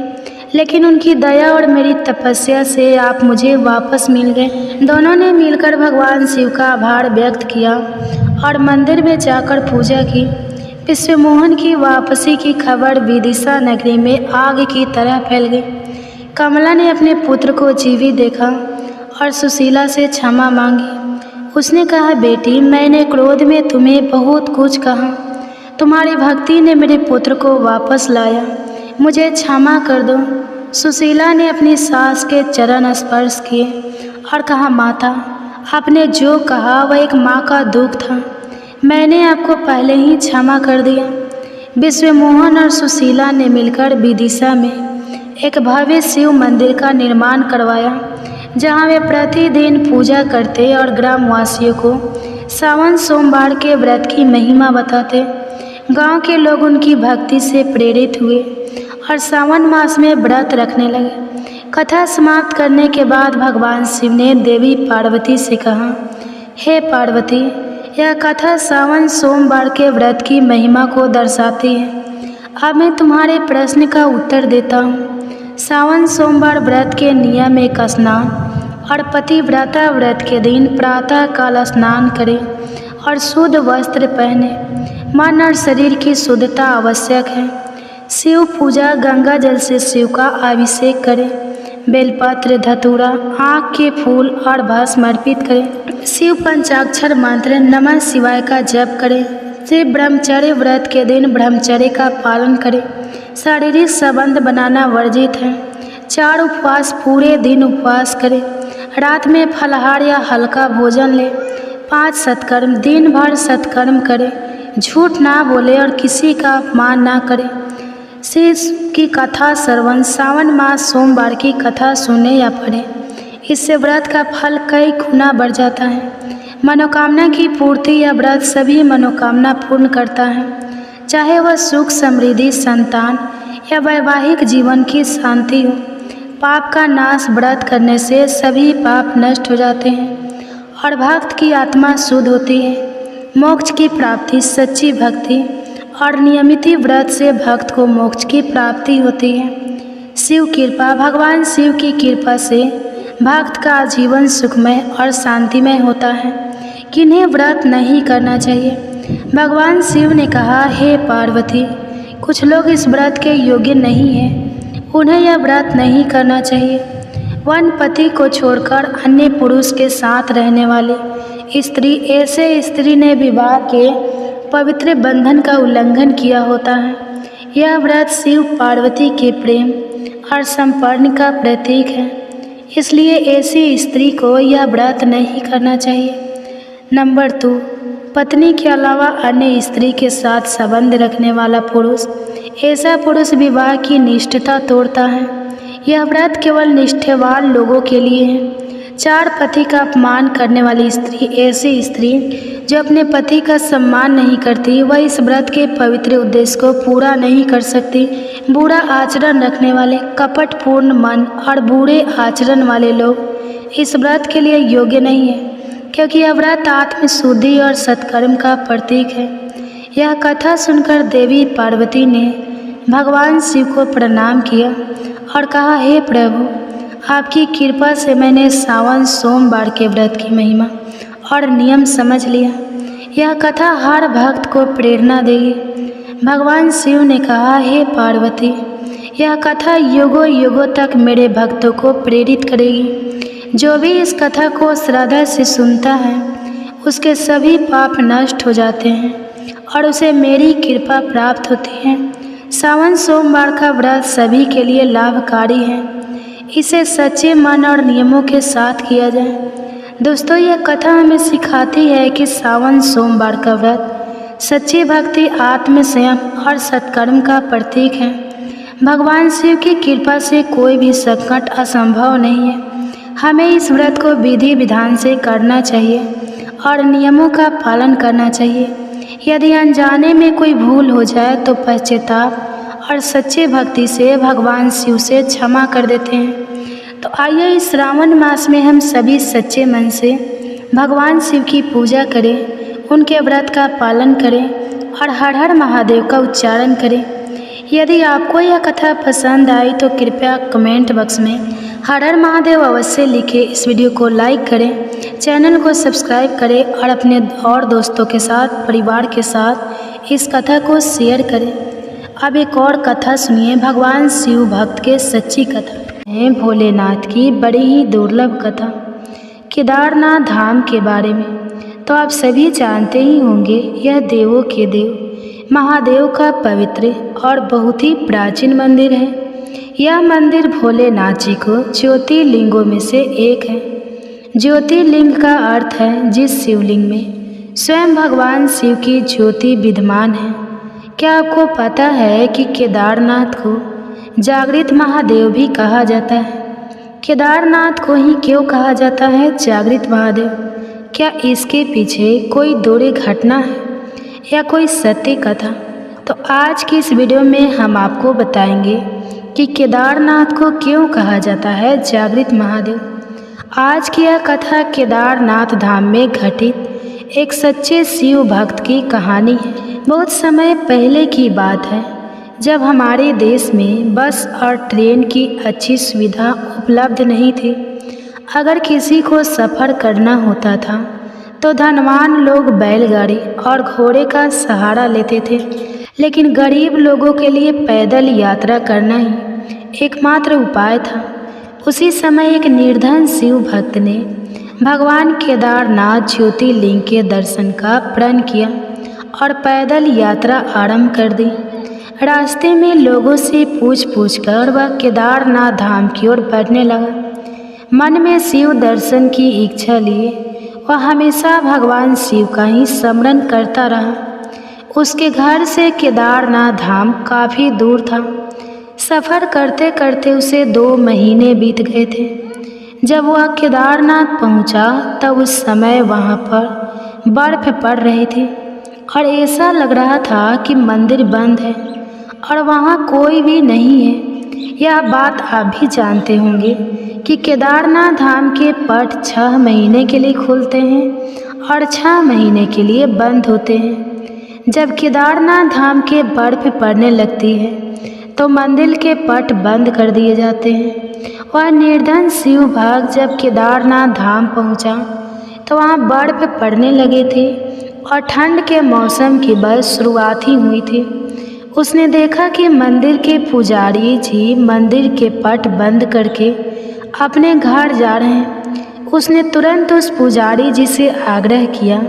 लेकिन उनकी दया और मेरी तपस्या से आप मुझे वापस मिल गए। दोनों ने मिलकर भगवान शिव का आभार व्यक्त किया और मंदिर में जाकर पूजा की। विश्वमोहन की वापसी की खबर विदिशा नगरी में आग की तरह फैल गई। कमला ने अपने पुत्र को जीवित देखा और सुशीला से क्षमा मांगी। उसने कहा, बेटी, मैंने क्रोध में तुम्हें बहुत कुछ कहा। तुम्हारी भक्ति ने मेरे पुत्र को वापस लाया। मुझे क्षमा कर दो। सुशीला ने अपनी सास के चरण स्पर्श किए और कहा, माता, आपने जो कहा वह एक माँ का दुख था। मैंने आपको पहले ही क्षमा कर दिया। विश्वमोहन और सुशीला ने मिलकर विदिशा में एक भव्य शिव मंदिर का निर्माण करवाया, जहाँ वे प्रतिदिन पूजा करते और ग्रामवासियों को सावन सोमवार के व्रत की महिमा बताते। गांव के लोग उनकी भक्ति से प्रेरित हुए और सावन मास में व्रत रखने लगे। कथा समाप्त करने के बाद भगवान शिव ने देवी पार्वती से कहा, हे पार्वती, यह कथा सावन सोमवार के व्रत की महिमा को दर्शाती है। अब मैं तुम्हारे प्रश्न का उत्तर देता हूँ। सावन सोमवार व्रत के नियम एक स्नान और पतिव्रता व्रत के दिन प्रातः काल स्नान करें और शुद्ध वस्त्र पहने। मन और शरीर की शुद्धता आवश्यक है। शिव पूजा गंगा जल से शिव का अभिषेक करें। बेलपत्र, धतूरा, आँख के फूल और भस्म अर्पित करें। शिव पंचाक्षर मंत्र नमः शिवाय का जप करें। शिव ब्रह्मचर्य व्रत के दिन ब्रह्मचर्य का पालन करें। शारीरिक संबंध बनाना वर्जित है। 4 उपवास पूरे दिन उपवास करें। रात में फलाहार या हल्का भोजन लें। 5 सत्कर्म, दिन भर सत्कर्म करें। झूठ ना बोले और किसी का अपमान ना करें। शिव की कथा श्रवण, सावन मास सोमवार की कथा सुने या पढ़ें। इससे व्रत का फल कई गुना बढ़ जाता है। मनोकामना की पूर्ति या व्रत सभी मनोकामना पूर्ण करता है, चाहे वह सुख, समृद्धि, संतान या वैवाहिक जीवन की शांति हो। पाप का नाश व्रत करने से सभी पाप नष्ट हो जाते हैं और भक्त की आत्मा शुद्ध होती है। मोक्ष की प्राप्ति सच्ची भक्ति और नियमित व्रत से भक्त को मोक्ष की प्राप्ति होती है। शिव कृपा, भगवान शिव की कृपा से भक्त का जीवन सुखमय और शांतिमय होता है। किन्हें व्रत नहीं करना चाहिए? भगवान शिव ने कहा, हे पार्वती, कुछ लोग इस व्रत के योग्य नहीं हैं, उन्हें यह व्रत नहीं करना चाहिए। वन पति को छोड़कर अन्य पुरुष के साथ रहने वाली स्त्री, ऐसे स्त्री ने विवाह के पवित्र बंधन का उल्लंघन किया होता है। यह व्रत शिव पार्वती के प्रेम और संपर्ण का प्रतीक है, इसलिए ऐसी स्त्री को यह व्रत नहीं करना चाहिए। नंबर 2, पत्नी के अलावा अन्य स्त्री के साथ संबंध रखने वाला पुरुष, ऐसा पुरुष विवाह की निष्ठता तोड़ता है। यह व्रत केवल निष्ठावान लोगों के लिए है। 4 पति का अपमान करने वाली स्त्री, ऐसी स्त्री जो अपने पति का सम्मान नहीं करती, वह इस व्रत के पवित्र उद्देश्य को पूरा नहीं कर सकती। बुरा आचरण रखने वाले, कपटपूर्ण मन और बुरे आचरण वाले लोग इस व्रत के लिए योग्य नहीं है, क्योंकि यह व्रत आत्मशुद्धि और सत्कर्म का प्रतीक है। यह कथा सुनकर देवी पार्वती ने भगवान शिव को प्रणाम किया और कहा, हे प्रभु, आपकी कृपा से मैंने सावन सोमवार के व्रत की महिमा और नियम समझ लिया। यह कथा हर भक्त को प्रेरणा देगी। भगवान शिव ने कहा, हे पार्वती, यह कथा युगों युगों तक मेरे भक्तों को प्रेरित करेगी। जो भी इस कथा को श्रद्धा से सुनता है, उसके सभी पाप नष्ट हो जाते हैं और उसे मेरी कृपा प्राप्त होती है। सावन सोमवार का व्रत सभी के लिए लाभकारी है। इसे सच्चे मन और नियमों के साथ किया जाए। दोस्तों, यह कथा हमें सिखाती है कि सावन सोमवार का व्रत सच्ची भक्ति, आत्म संयम और सत्कर्म का प्रतीक है। भगवान शिव की कृपा से कोई भी संकट असंभव नहीं है। हमें इस व्रत को विधि विधान से करना चाहिए और नियमों का पालन करना चाहिए। यदि अनजाने में कोई भूल हो जाए तो पश्चाताप और सच्चे भक्ति से भगवान शिव से क्षमा कर देते हैं। तो आइए इस श्रावण मास में हम सभी सच्चे मन से भगवान शिव की पूजा करें, उनके व्रत का पालन करें और हर हर महादेव का उच्चारण करें। यदि आपको यह कथा पसंद आई तो कृपया कमेंट बॉक्स में हर हर महादेव अवश्य लिखें। इस वीडियो को लाइक करें, चैनल को सब्सक्राइब करें और अपने और दोस्तों के साथ, परिवार के साथ इस कथा को शेयर करें। अब एक और कथा सुनिए, भगवान शिव भक्त के सच्ची कथा है भोलेनाथ की बड़ी ही दुर्लभ कथा, केदारनाथ धाम के बारे में। तो आप सभी जानते ही होंगे, यह देवों के देव महादेव का पवित्र और बहुत ही प्राचीन मंदिर है। यह मंदिर भोलेनाथ जी को ज्योतिर्लिंगों में से एक है। ज्योतिर्लिंग का अर्थ है जिस शिवलिंग में स्वयं भगवान शिव की ज्योति विद्यमान है। क्या आपको पता है कि केदारनाथ को जागृत महादेव भी कहा जाता है? केदारनाथ को ही क्यों कहा जाता है जागृत महादेव? क्या इसके पीछे कोई दूरी घटना है या कोई सत्य कथा? तो आज की इस वीडियो में हम आपको बताएंगे कि केदारनाथ को क्यों कहा जाता है जागृत महादेव। आज की यह कथा केदारनाथ धाम में घटित एक सच्चे शिव भक्त की कहानी है। बहुत समय पहले की बात है, जब हमारे देश में बस और ट्रेन की अच्छी सुविधा उपलब्ध नहीं थी। अगर किसी को सफ़र करना होता था तो धनवान लोग बैलगाड़ी और घोड़े का सहारा लेते थे, लेकिन गरीब लोगों के लिए पैदल यात्रा करना ही एकमात्र उपाय था। उसी समय एक निर्धन शिव भक्त ने भगवान केदारनाथ ज्योतिर्लिंग के दर्शन का प्रण किया और पैदल यात्रा आरंभ कर दी। रास्ते में लोगों से पूछ कर वह केदारनाथ धाम की ओर बढ़ने लगा। मन में शिव दर्शन की इच्छा लिए वह हमेशा भगवान शिव का ही स्मरण करता रहा। उसके घर से केदारनाथ धाम काफ़ी दूर था। सफ़र करते करते उसे 2 महीने बीत गए थे। जब वह केदारनाथ पहुंचा तब उस समय वहां पर बर्फ़ पड़ रही थी और ऐसा लग रहा था कि मंदिर बंद है और वहाँ कोई भी नहीं है। यह बात आप भी जानते होंगे कि केदारनाथ धाम के पट 6 महीने के लिए खुलते हैं और 6 महीने के लिए बंद होते हैं। जब केदारनाथ धाम के बर्फ़ पड़ने लगती है तो मंदिर के पट बंद कर दिए जाते हैं। वह निर्धन शिव भक्त जब केदारनाथ धाम पहुंचा तो वहाँ बर्फ़ पड़ने लगे थे और ठंड के मौसम की बस शुरुआत ही हुई थी। उसने देखा कि मंदिर के पुजारी जी मंदिर के पट बंद करके अपने घर जा रहे हैं। उसने तुरंत उस पुजारी जी से आग्रह किया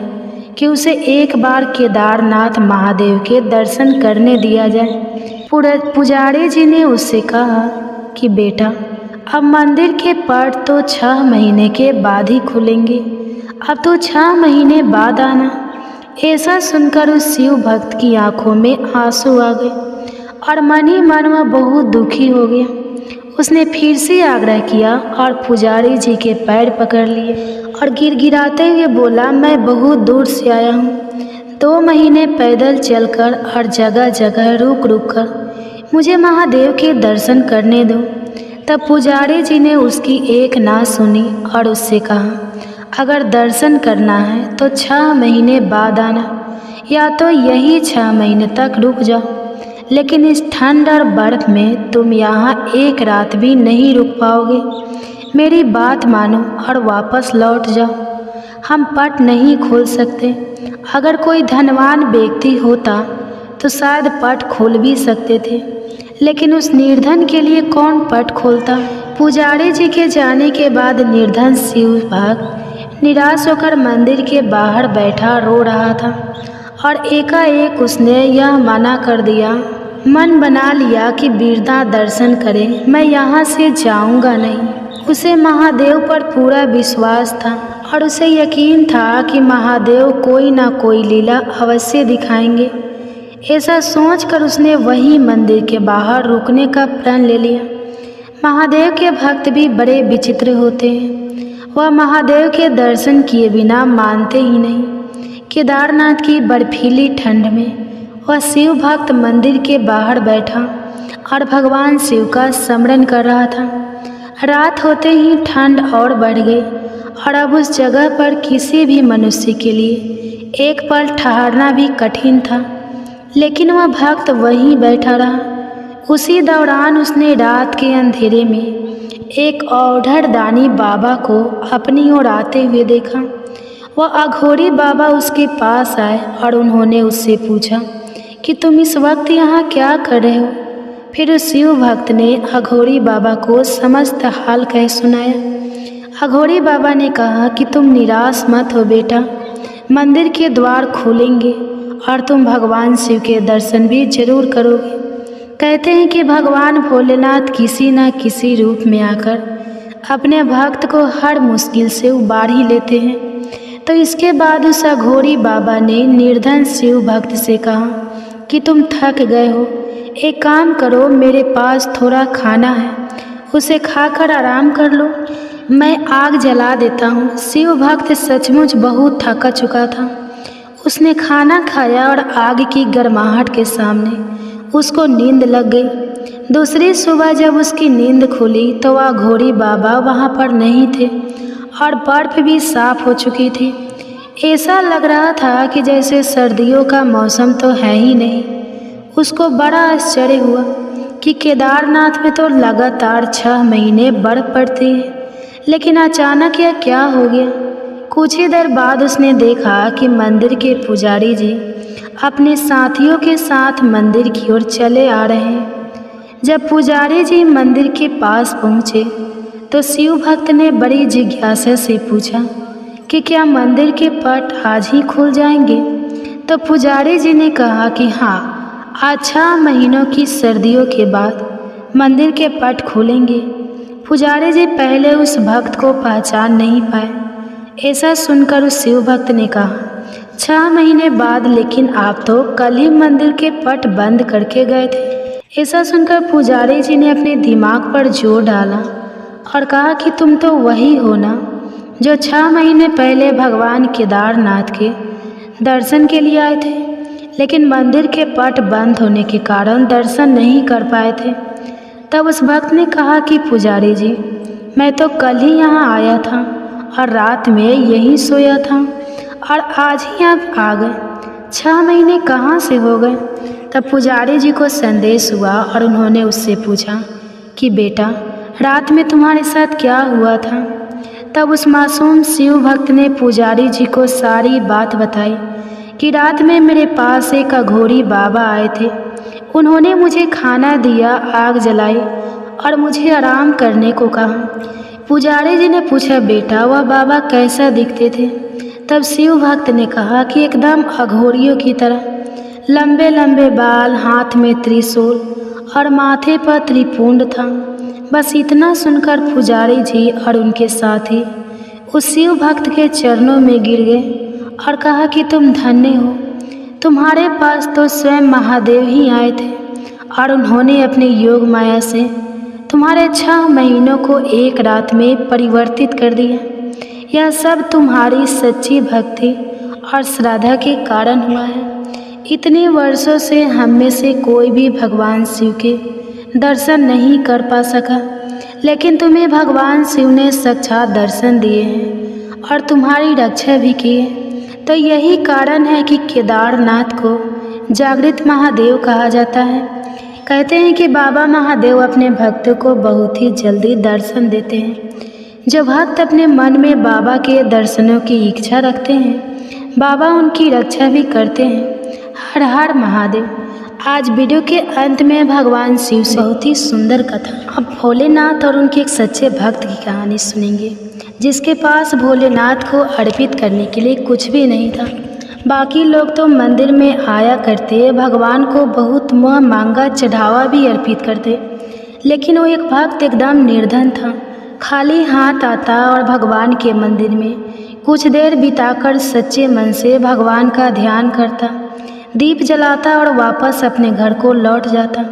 कि उसे एक बार केदारनाथ महादेव के दर्शन करने दिया जाए। पुजारी जी ने उससे कहा कि बेटा, अब मंदिर के पट तो 6 महीने के बाद ही खुलेंगे, अब तो 6 महीने बाद आना। ऐसा सुनकर उस शिव भक्त की आंखों में आंसू आ गए और मन ही मन वह बहुत दुखी हो गया। उसने फिर से आग्रह किया और पुजारी जी के पैर पकड़ लिए और गिड़गिड़ाते हुए बोला, मैं बहुत दूर से आया हूँ, 2 महीने पैदल चलकर और जगह जगह रुक कर मुझे महादेव के दर्शन करने दो। तब पुजारी जी ने उसकी एक ना सुनी और उससे कहा, अगर दर्शन करना है तो 6 महीने बाद आना, या तो यही 6 महीने तक रुक जाओ, लेकिन इस ठंड और बर्फ में तुम यहाँ एक रात भी नहीं रुक पाओगे। मेरी बात मानो और वापस लौट जाओ। हम पट नहीं खोल सकते। अगर कोई धनवान व्यक्ति होता तो शायद पट खोल भी सकते थे, लेकिन उस निर्धन के लिए कौन पट खोलता? पुजारी जी के जाने के बाद निर्धन शिव भक्त निराश होकर मंदिर के बाहर बैठा रो रहा था और एकाएक उसने यह मना कर दिया, मन बना लिया कि बिना दर्शन करे मैं यहाँ से जाऊँगा नहीं। उसे महादेव पर पूरा विश्वास था और उसे यकीन था कि महादेव कोई ना कोई लीला अवश्य दिखाएंगे। ऐसा सोचकर उसने वही मंदिर के बाहर रुकने का प्रण ले लिया। महादेव के भक्त भी बड़े विचित्र होते हैं। वह महादेव के दर्शन किए बिना मानते ही नहीं। केदारनाथ की बर्फीली ठंड में वह शिव भक्त मंदिर के बाहर बैठा और भगवान शिव का स्मरण कर रहा था। रात होते ही ठंड और बढ़ गई और अब उस जगह पर किसी भी मनुष्य के लिए एक पल ठहरना भी कठिन था। लेकिन वह भक्त वहीं बैठा रहा। उसी दौरान उसने रात के अंधेरे में एक औढ़ड़ दानी बाबा को अपनी ओर आते हुए देखा। वह अघोरी बाबा उसके पास आए और उन्होंने उससे पूछा कि तुम इस वक्त यहाँ क्या कर रहे हो। फिर उस शिव भक्त ने अघोरी बाबा को समस्त हाल कह सुनाया। अघोरी बाबा ने कहा कि तुम निराश मत हो बेटा, मंदिर के द्वार खोलेंगे और तुम भगवान शिव के दर्शन भी जरूर करोगे। कहते हैं कि भगवान भोलेनाथ किसी न किसी रूप में आकर अपने भक्त को हर मुश्किल से उबार ही लेते हैं। तो इसके बाद उस अघोरी बाबा ने निर्धन शिव भक्त से कहा कि तुम थक गए हो, एक काम करो, मेरे पास थोड़ा खाना है, उसे खाकर आराम कर लो, मैं आग जला देता हूँ। शिव भक्त सचमुच बहुत थका चुका था। उसने खाना खाया और आग की गर्माहट के सामने उसको नींद लग गई। दूसरी सुबह जब उसकी नींद खुली तो वह घोड़ी बाबा वहाँ पर नहीं थे और बर्फ़ भी साफ हो चुकी थी। ऐसा लग रहा था कि जैसे सर्दियों का मौसम तो है ही नहीं। उसको बड़ा आश्चर्य हुआ कि केदारनाथ में तो लगातार 6 महीने बर्फ़ पड़ती है, लेकिन अचानक यह क्या हो गया। कुछ ही देर बाद उसने देखा कि मंदिर के पुजारी जी अपने साथियों के साथ मंदिर की ओर चले आ रहे हैं। जब पुजारी जी मंदिर के पास पहुँचे तो शिव भक्त ने बड़ी जिज्ञासा से पूछा कि क्या मंदिर के पट आज ही खुल जाएंगे। तो पुजारी जी ने कहा कि हाँ, आज 6 महीनों की सर्दियों के बाद मंदिर के पट खुलेंगे। पुजारी जी पहले उस भक्त को पहचान नहीं पाए। ऐसा सुनकर उस शिव भक्त ने कहा, 6 महीने बाद, लेकिन आप तो कल ही मंदिर के पट बंद करके गए थे। ऐसा सुनकर पुजारी जी ने अपने दिमाग पर जोर डाला और कहा कि तुम तो वही हो ना जो 6 महीने पहले भगवान केदारनाथ के दर्शन के लिए आए थे, लेकिन मंदिर के पट बंद होने के कारण दर्शन नहीं कर पाए थे। तब उस भक्त ने कहा कि पुजारी जी, मैं तो कल ही यहाँ आया था और रात में यहीं सोया था और आज ही आप आ गए। 6 महीने कहाँ से हो गए। तब पुजारी जी को संदेश हुआ और उन्होंने उससे पूछा कि बेटा, रात में तुम्हारे साथ क्या हुआ था। तब उस मासूम शिव भक्त ने पुजारी जी को सारी बात बताई कि रात में मेरे पास एक अघोरी बाबा आए थे। उन्होंने मुझे खाना दिया, आग जलाई और मुझे आराम करने को कहा। पुजारी जी ने पूछा, बेटा वह बाबा कैसा दिखते थे। तब शिव भक्त ने कहा कि एकदम अघोरियों की तरह, लंबे लंबे बाल, हाथ में त्रिशूल और माथे पर त्रिपुंड था। बस इतना सुनकर पुजारी जी और उनके साथी उस शिव भक्त के चरणों में गिर गए और कहा कि तुम धन्य हो, तुम्हारे पास तो स्वयं महादेव ही आए थे और उन्होंने अपने योग माया से तुम्हारे 6 महीनों को एक रात में परिवर्तित कर दिया। यह सब तुम्हारी सच्ची भक्ति और श्रद्धा के कारण हुआ है। इतने वर्षों से हम में से कोई भी भगवान शिव के दर्शन नहीं कर पा सका, लेकिन तुम्हें भगवान शिव ने साक्षात दर्शन दिए हैं और तुम्हारी रक्षा भी की है। तो यही कारण है कि केदारनाथ को जागृत महादेव कहा जाता है। कहते हैं कि बाबा महादेव अपने भक्तों को बहुत ही जल्दी दर्शन देते हैं। जो भक्त अपने मन में बाबा के दर्शनों की इच्छा रखते हैं, बाबा उनकी रक्षा भी करते हैं। हर हर महादेव। आज वीडियो के अंत में भगवान शिव से बहुत ही सुंदर कथा, अब भोलेनाथ और उनके एक सच्चे भक्त की कहानी सुनेंगे, जिसके पास भोलेनाथ को अर्पित करने के लिए कुछ भी नहीं था। बाकी लोग तो मंदिर में आया करते, भगवान को बहुत मांगा चढ़ावा भी अर्पित करते, लेकिन वो एक भक्त एकदम निर्धन था, खाली हाथ आता और भगवान के मंदिर में कुछ देर बिताकर सच्चे मन से भगवान का ध्यान करता, दीप जलाता और वापस अपने घर को लौट जाता।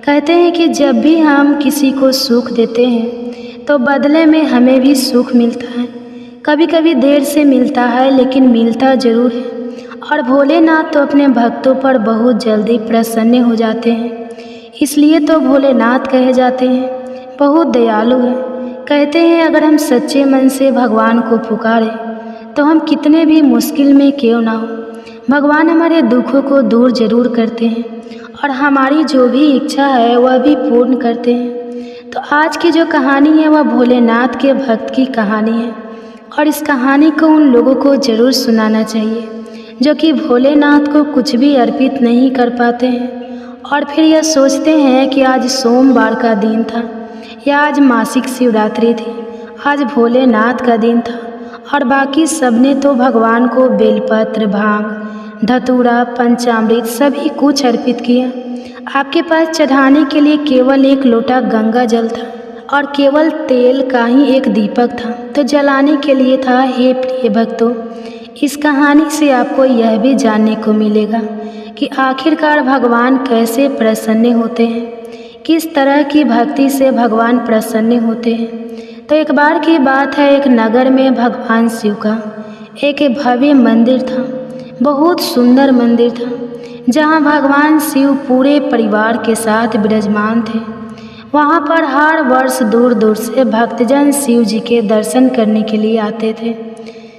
कहते हैं कि जब भी हम किसी को सुख देते हैं तो बदले में हमें भी सुख मिलता है। कभी कभी देर से मिलता है, लेकिन मिलता ज़रूर है। और भोलेनाथ तो अपने भक्तों पर बहुत जल्दी प्रसन्न हो जाते हैं, इसलिए तो भोलेनाथ कहे जाते हैं। बहुत दयालु है। कहते हैं अगर हम सच्चे मन से भगवान को पुकारें तो हम कितने भी मुश्किल में क्यों ना हो, भगवान हमारे दुखों को दूर जरूर करते हैं और हमारी जो भी इच्छा है वह भी पूर्ण करते हैं। तो आज की जो कहानी है वह भोलेनाथ के भक्त की कहानी है, और इस कहानी को उन लोगों को ज़रूर सुनाना चाहिए जो कि भोलेनाथ को कुछ भी अर्पित नहीं कर पाते हैं और फिर यह सोचते हैं कि आज सोमवार का दिन था या आज मासिक शिवरात्रि थी, आज भोलेनाथ का दिन था और बाकी सबने तो भगवान को बेलपत्र, भांग, धतूरा, पंचामृत सभी कुछ अर्पित किया। आपके पास चढ़ाने के लिए केवल एक लोटा गंगा जल था और केवल तेल का ही एक दीपक था, तो जलाने के लिए था। हे प्रिय भक्तों, इस कहानी से आपको यह भी जानने को मिलेगा कि आखिरकार भगवान कैसे प्रसन्न होते हैं, किस तरह की भक्ति से भगवान प्रसन्न होते हैं। तो एक बार की बात है, एक नगर में भगवान शिव का एक भव्य मंदिर था। बहुत सुंदर मंदिर था जहां भगवान शिव पूरे परिवार के साथ विराजमान थे। वहां पर हर वर्ष दूर दूर से भक्तजन शिव जी के दर्शन करने के लिए आते थे।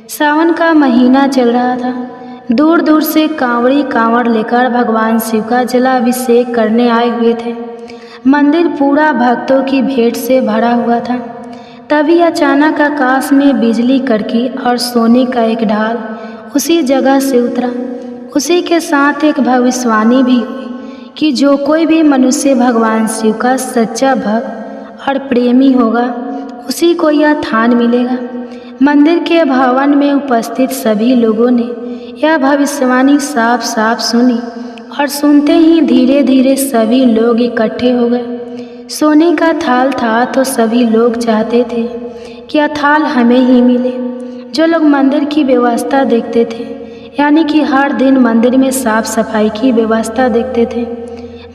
सावन का महीना चल रहा था। दूर दूर से कांवड़ी कांवड़ लेकर भगवान शिव का जलाभिषेक करने आए हुए थे। मंदिर पूरा भक्तों की भीड़ से भरा हुआ था। तभी अचानक आकाश में बिजली कड़की और सोने का एक ढाल उसी जगह से उतरा। उसी के साथ एक भविष्यवाणी भी हुई कि जो कोई भी मनुष्य भगवान शिव का सच्चा भक्त और प्रेमी होगा उसी को यह थान मिलेगा। मंदिर के भवन में उपस्थित सभी लोगों ने यह भविष्यवाणी साफ साफ सुनी और सुनते ही धीरे धीरे सभी लोग इकट्ठे हो गए। सोने का थाल था तो सभी लोग चाहते थे कि यह थाल हमें ही मिले। जो लोग मंदिर की व्यवस्था देखते थे, यानी कि हर दिन मंदिर में साफ सफाई की व्यवस्था देखते थे,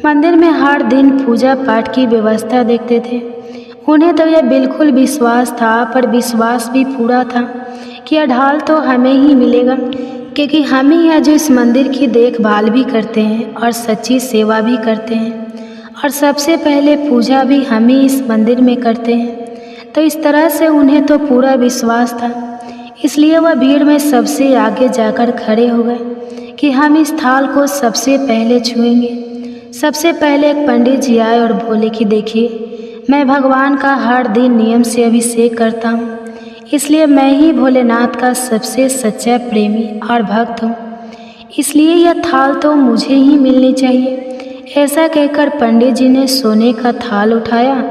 मंदिर में हर दिन पूजा पाठ की व्यवस्था देखते थे, उन्हें तो यह बिल्कुल विश्वास था, पर विश्वास भी पूरा था कि यह ढाल तो हमें ही मिलेगा, क्योंकि हम ही हैं जो इस मंदिर की देखभाल भी करते हैं और सच्ची सेवा भी करते हैं और सबसे पहले पूजा भी हम ही इस मंदिर में करते हैं। तो इस तरह से उन्हें तो पूरा विश्वास था, इसलिए वह भीड़ में सबसे आगे जाकर खड़े हो गए कि हम इस थाल को सबसे पहले छुएंगे। सबसे पहले एक पंडित जी आए और बोले कि देखिए, मैं भगवान का हर दिन नियम से अभिषेक करता हूँ, इसलिए मैं ही भोलेनाथ का सबसे सच्चा प्रेमी और भक्त हूँ, इसलिए यह थाल तो मुझे ही मिलनी चाहिए। ऐसा कहकर पंडित जी ने सोने का थाल उठाया।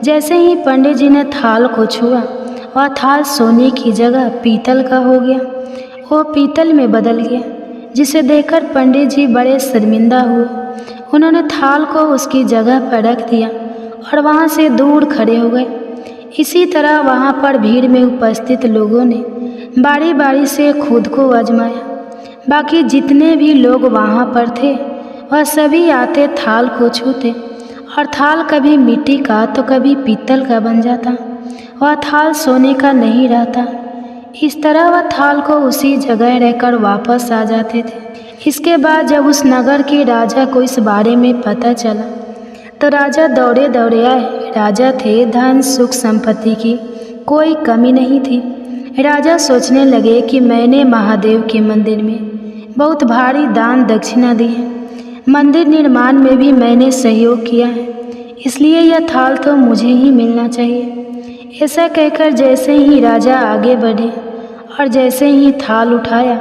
जैसे ही पंडित जी ने थाल को छुआ, वह थाल सोने की जगह पीतल का हो गया, वो पीतल में बदल गया, जिसे देखकर पंडित जी बड़े शर्मिंदा हुए। उन्होंने थाल को उसकी जगह पर रख दिया और वहाँ से दूर खड़े हो गए। इसी तरह वहाँ पर भीड़ में उपस्थित लोगों ने बारी बारी से खुद को आजमाया। बाकी जितने भी लोग वहाँ पर थे वह सभी आते थाल को छूते और थाल कभी मिट्टी का तो कभी पीतल का बन जाता, वह थाल सोने का नहीं रहता। इस तरह वह थाल को उसी जगह रहकर वापस आ जाते थे। इसके बाद जब उस नगर के राजा को इस बारे में पता चला तो राजा दौड़े दौड़े आए। राजा थे, धन सुख संपत्ति की कोई कमी नहीं थी। राजा सोचने लगे कि मैंने महादेव के मंदिर में बहुत भारी दान दक्षिणा दी है, मंदिर निर्माण में भी मैंने सहयोग किया है, इसलिए यह थाल तो मुझे ही मिलना चाहिए। ऐसा कहकर जैसे ही राजा आगे बढ़े और जैसे ही थाल उठाया,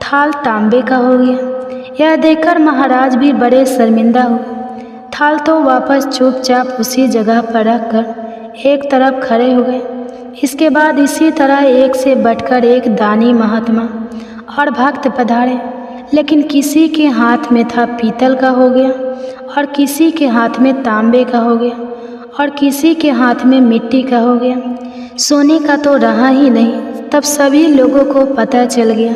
थाल तांबे का हो गया। यह देखकर महाराज भी बड़े शर्मिंदा हुए। थाल तो वापस चुपचाप उसी जगह पर रखकर एक तरफ खड़े हो गए। इसके बाद इसी तरह एक से बढ़कर एक दानी महात्मा और भक्त पधारे, लेकिन किसी के हाथ में था पीतल का हो गया और किसी के हाथ में तांबे का हो गया और किसी के हाथ में मिट्टी का हो गया। सोने का तो रहा ही नहीं। तब सभी लोगों को पता चल गया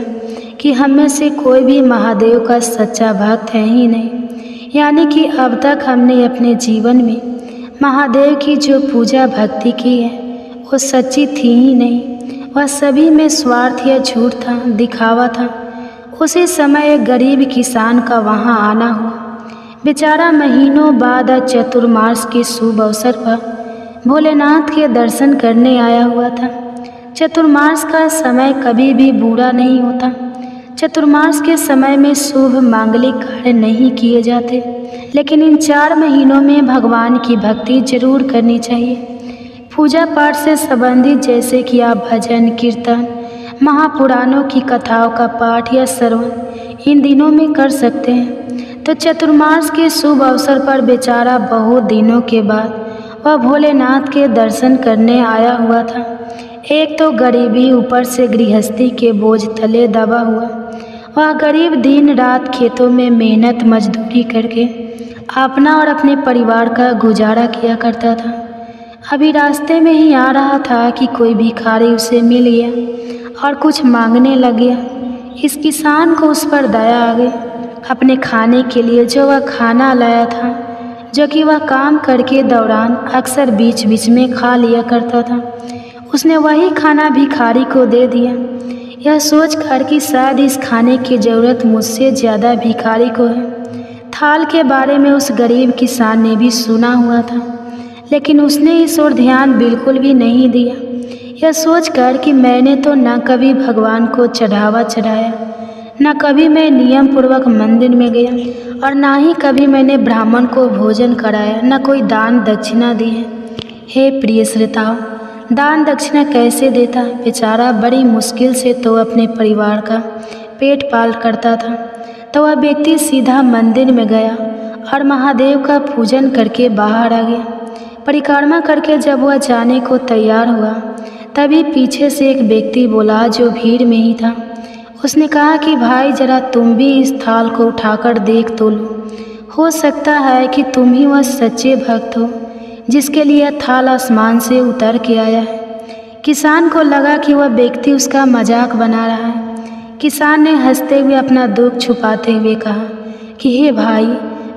कि हम में से कोई भी महादेव का सच्चा भक्त है ही नहीं। यानी कि अब तक हमने अपने जीवन में महादेव की जो पूजा भक्ति की है वो सच्ची थी ही नहीं, वह सभी में स्वार्थ या झूठ था, दिखावा था। उसी समय एक गरीब किसान का वहाँ आना हुआ। बेचारा महीनों बाद चतुर्मास के शुभ अवसर पर भोलेनाथ के दर्शन करने आया हुआ था। चतुर्मास का समय कभी भी बुरा नहीं होता। चतुर्मास के समय में शुभ मांगलिक कार्य नहीं किए जाते, लेकिन इन 4 महीनों में भगवान की भक्ति जरूर करनी चाहिए। पूजा पाठ से संबंधित जैसे कि आप भजन कीर्तन महापुराणों की कथाओं का पाठ या श्रवण इन दिनों में कर सकते हैं। तो चतुर्मास के शुभ अवसर पर बेचारा बहुत दिनों के बाद वह भोलेनाथ के दर्शन करने आया हुआ था। एक तो गरीबी, ऊपर से गृहस्थी के बोझ तले दबा हुआ वह गरीब दिन रात खेतों में मेहनत मजदूरी करके अपना और अपने परिवार का गुजारा किया करता था। अभी रास्ते में ही आ रहा था कि कोई भिखारी उसे मिल गया और कुछ मांगने लग गया। इस किसान को उस पर दया आ गई। अपने खाने के लिए जो वह खाना लाया था, जो कि वह काम करके दौरान अक्सर बीच बीच में खा लिया करता था, उसने वही खाना भिखारी को दे दिया, यह सोच कर कि शायद इस खाने की ज़रूरत मुझसे ज़्यादा भिखारी को है। थाल के बारे में उस गरीब किसान ने भी सुना हुआ था, लेकिन उसने इस ओर ध्यान बिल्कुल भी नहीं दिया, यह सोचकर कि मैंने तो न कभी भगवान को चढ़ावा चढ़ाया, न कभी मैं नियम पूर्वक मंदिर में गया और ना ही कभी मैंने ब्राह्मण को भोजन कराया, न कोई दान दक्षिणा दी है। हे प्रिय श्रोताओ, दान दक्षिणा कैसे देता? बेचारा बड़ी मुश्किल से तो अपने परिवार का पेट पाल करता था। तो वह व्यक्ति सीधा मंदिर में गया और महादेव का पूजन करके बाहर आ गया। परिक्रमा करके जब वह जाने को तैयार हुआ, तभी पीछे से एक व्यक्ति बोला जो भीड़ में ही था। उसने कहा कि भाई जरा तुम भी इस थाल को उठाकर देख तो लो, हो सकता है कि तुम ही वह सच्चे भक्त हो जिसके लिए थाल आसमान से उतर के आया है। किसान को लगा कि वह व्यक्ति उसका मजाक बना रहा है। किसान ने हंसते हुए अपना दुख छुपाते हुए कहा कि हे भाई,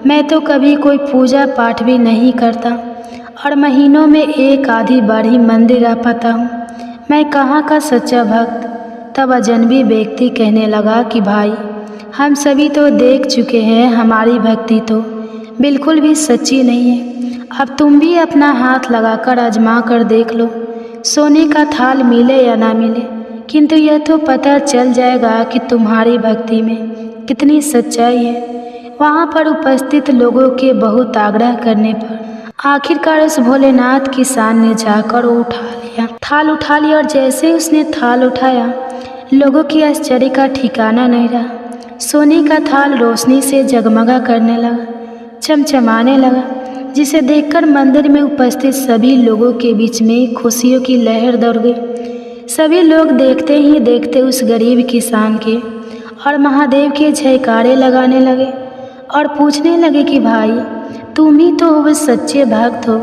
मैं तो कभी कोई पूजा पाठ भी नहीं करता और महीनों में एक आधी बार ही मंदिर आ पाता हूँ, मैं कहाँ का सच्चा भक्त। तब अजनबी व्यक्ति कहने लगा कि भाई, हम सभी तो देख चुके हैं, हमारी भक्ति तो बिल्कुल भी सच्ची नहीं है। अब तुम भी अपना हाथ लगाकर आजमा कर देख लो, सोने का थाल मिले या ना मिले, किंतु यह तो पता चल जाएगा कि तुम्हारी भक्ति में कितनी सच्चाई है। वहाँ पर उपस्थित लोगों के बहुत आग्रह करने पर आखिरकार उस भोलेनाथ किसान ने जाकर थाल उठा लिया और जैसे ही उसने थाल उठाया, लोगों की आश्चर्य का ठिकाना नहीं रहा। सोने का थाल रोशनी से जगमगा करने लगा, चमचमाने लगा, जिसे देखकर मंदिर में उपस्थित सभी लोगों के बीच में खुशियों की लहर दौड़ गई। सभी लोग देखते ही देखते उस गरीब किसान के और महादेव के जयकारे लगाने लगे और पूछने लगे कि भाई, तुम ही तो वो सच्चे भक्त हो।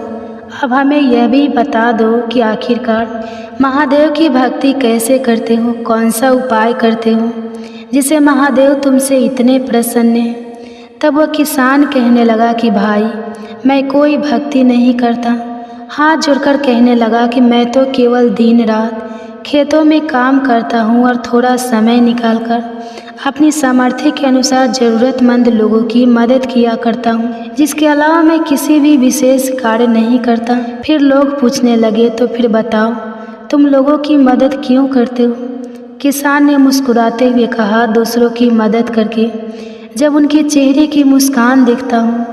अब हमें यह भी बता दो कि आखिरकार महादेव की भक्ति कैसे करते हो, कौन सा उपाय करते हो जिसे महादेव तुमसे इतने प्रसन्न हैं। तब वह किसान कहने लगा कि भाई, मैं कोई भक्ति नहीं करता। हाथ जोड़कर कहने लगा कि मैं तो केवल दिन रात खेतों में काम करता हूँ और थोड़ा समय निकालकर अपनी सामर्थ्य के अनुसार ज़रूरतमंद लोगों की मदद किया करता हूँ, जिसके अलावा मैं किसी भी विशेष कार्य नहीं करता। फिर लोग पूछने लगे, तो फिर बताओ, तुम लोगों की मदद क्यों करते हो? किसान ने मुस्कुराते हुए कहा, दूसरों की मदद करके जब उनके चेहरे की मुस्कान देखता हूँ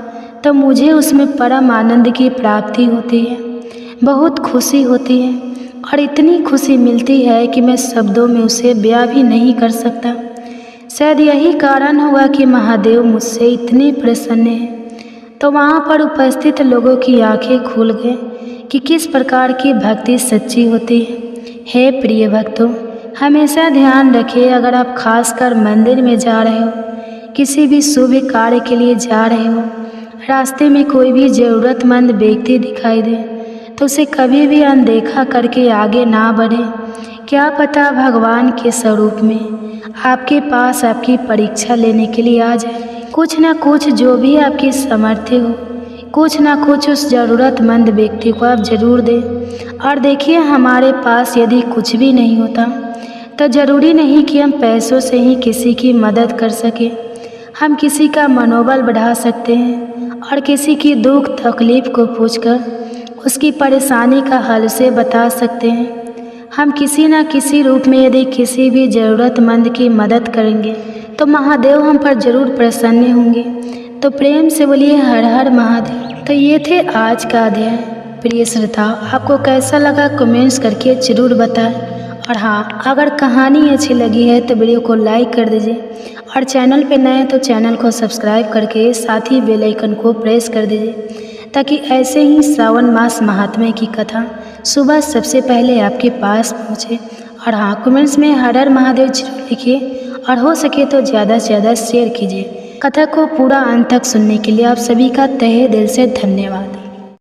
तो मुझे उसमें परम आनंद की प्राप्ति होती है, बहुत खुशी होती है और इतनी खुशी मिलती है कि मैं शब्दों में उसे बयां भी नहीं कर सकता। शायद यही कारण हुआ कि महादेव मुझसे इतने प्रसन्न हैं। तो वहाँ पर उपस्थित लोगों की आंखें खुल गए कि किस प्रकार की भक्ति सच्ची होती है। हे प्रिय भक्तों, हमेशा ध्यान रखें, अगर आप खासकर मंदिर में जा रहे हो, किसी भी शुभ कार्य के लिए जा रहे हो, रास्ते में कोई भी ज़रूरतमंद व्यक्ति दिखाई दे तो उसे कभी भी अनदेखा करके आगे ना बढ़े, क्या पता भगवान के स्वरूप में आपके पास आपकी परीक्षा लेने के लिए आ जाए। कुछ ना कुछ जो भी आपकी सामर्थ्य हो, कुछ ना कुछ उस ज़रूरतमंद व्यक्ति को आप ज़रूर दें। और देखिए, हमारे पास यदि कुछ भी नहीं होता तो ज़रूरी नहीं कि हम पैसों से ही किसी की मदद कर सकें। हम किसी का मनोबल बढ़ा सकते हैं और किसी की दुख तकलीफ़ को पूछकर उसकी परेशानी का हल से बता सकते हैं। हम किसी न किसी रूप में यदि किसी भी ज़रूरतमंद की मदद करेंगे तो महादेव हम पर ज़रूर प्रसन्न होंगे। तो प्रेम से बोलिए हर हर महादेव। तो ये थे आज का अध्याय। प्रिय श्रोताओ, आपको कैसा लगा कमेंट्स करके ज़रूर बताएं। और हाँ, अगर कहानी अच्छी लगी है तो वीडियो को लाइक कर दीजिए और चैनल पे नए हैं तो चैनल को सब्सक्राइब करके साथ ही बेल आइकन को प्रेस कर दीजिए, ताकि ऐसे ही श्रावण मास महात्म्य की कथा सुबह सबसे पहले आपके पास पहुँचे। और हाँ, कमेंट्स में हर हर महादेव जरूर लिखिए और हो सके तो ज़्यादा से ज़्यादा शेयर कीजिए। कथा को पूरा अंत तक सुनने के लिए आप सभी का तहे दिल से धन्यवाद।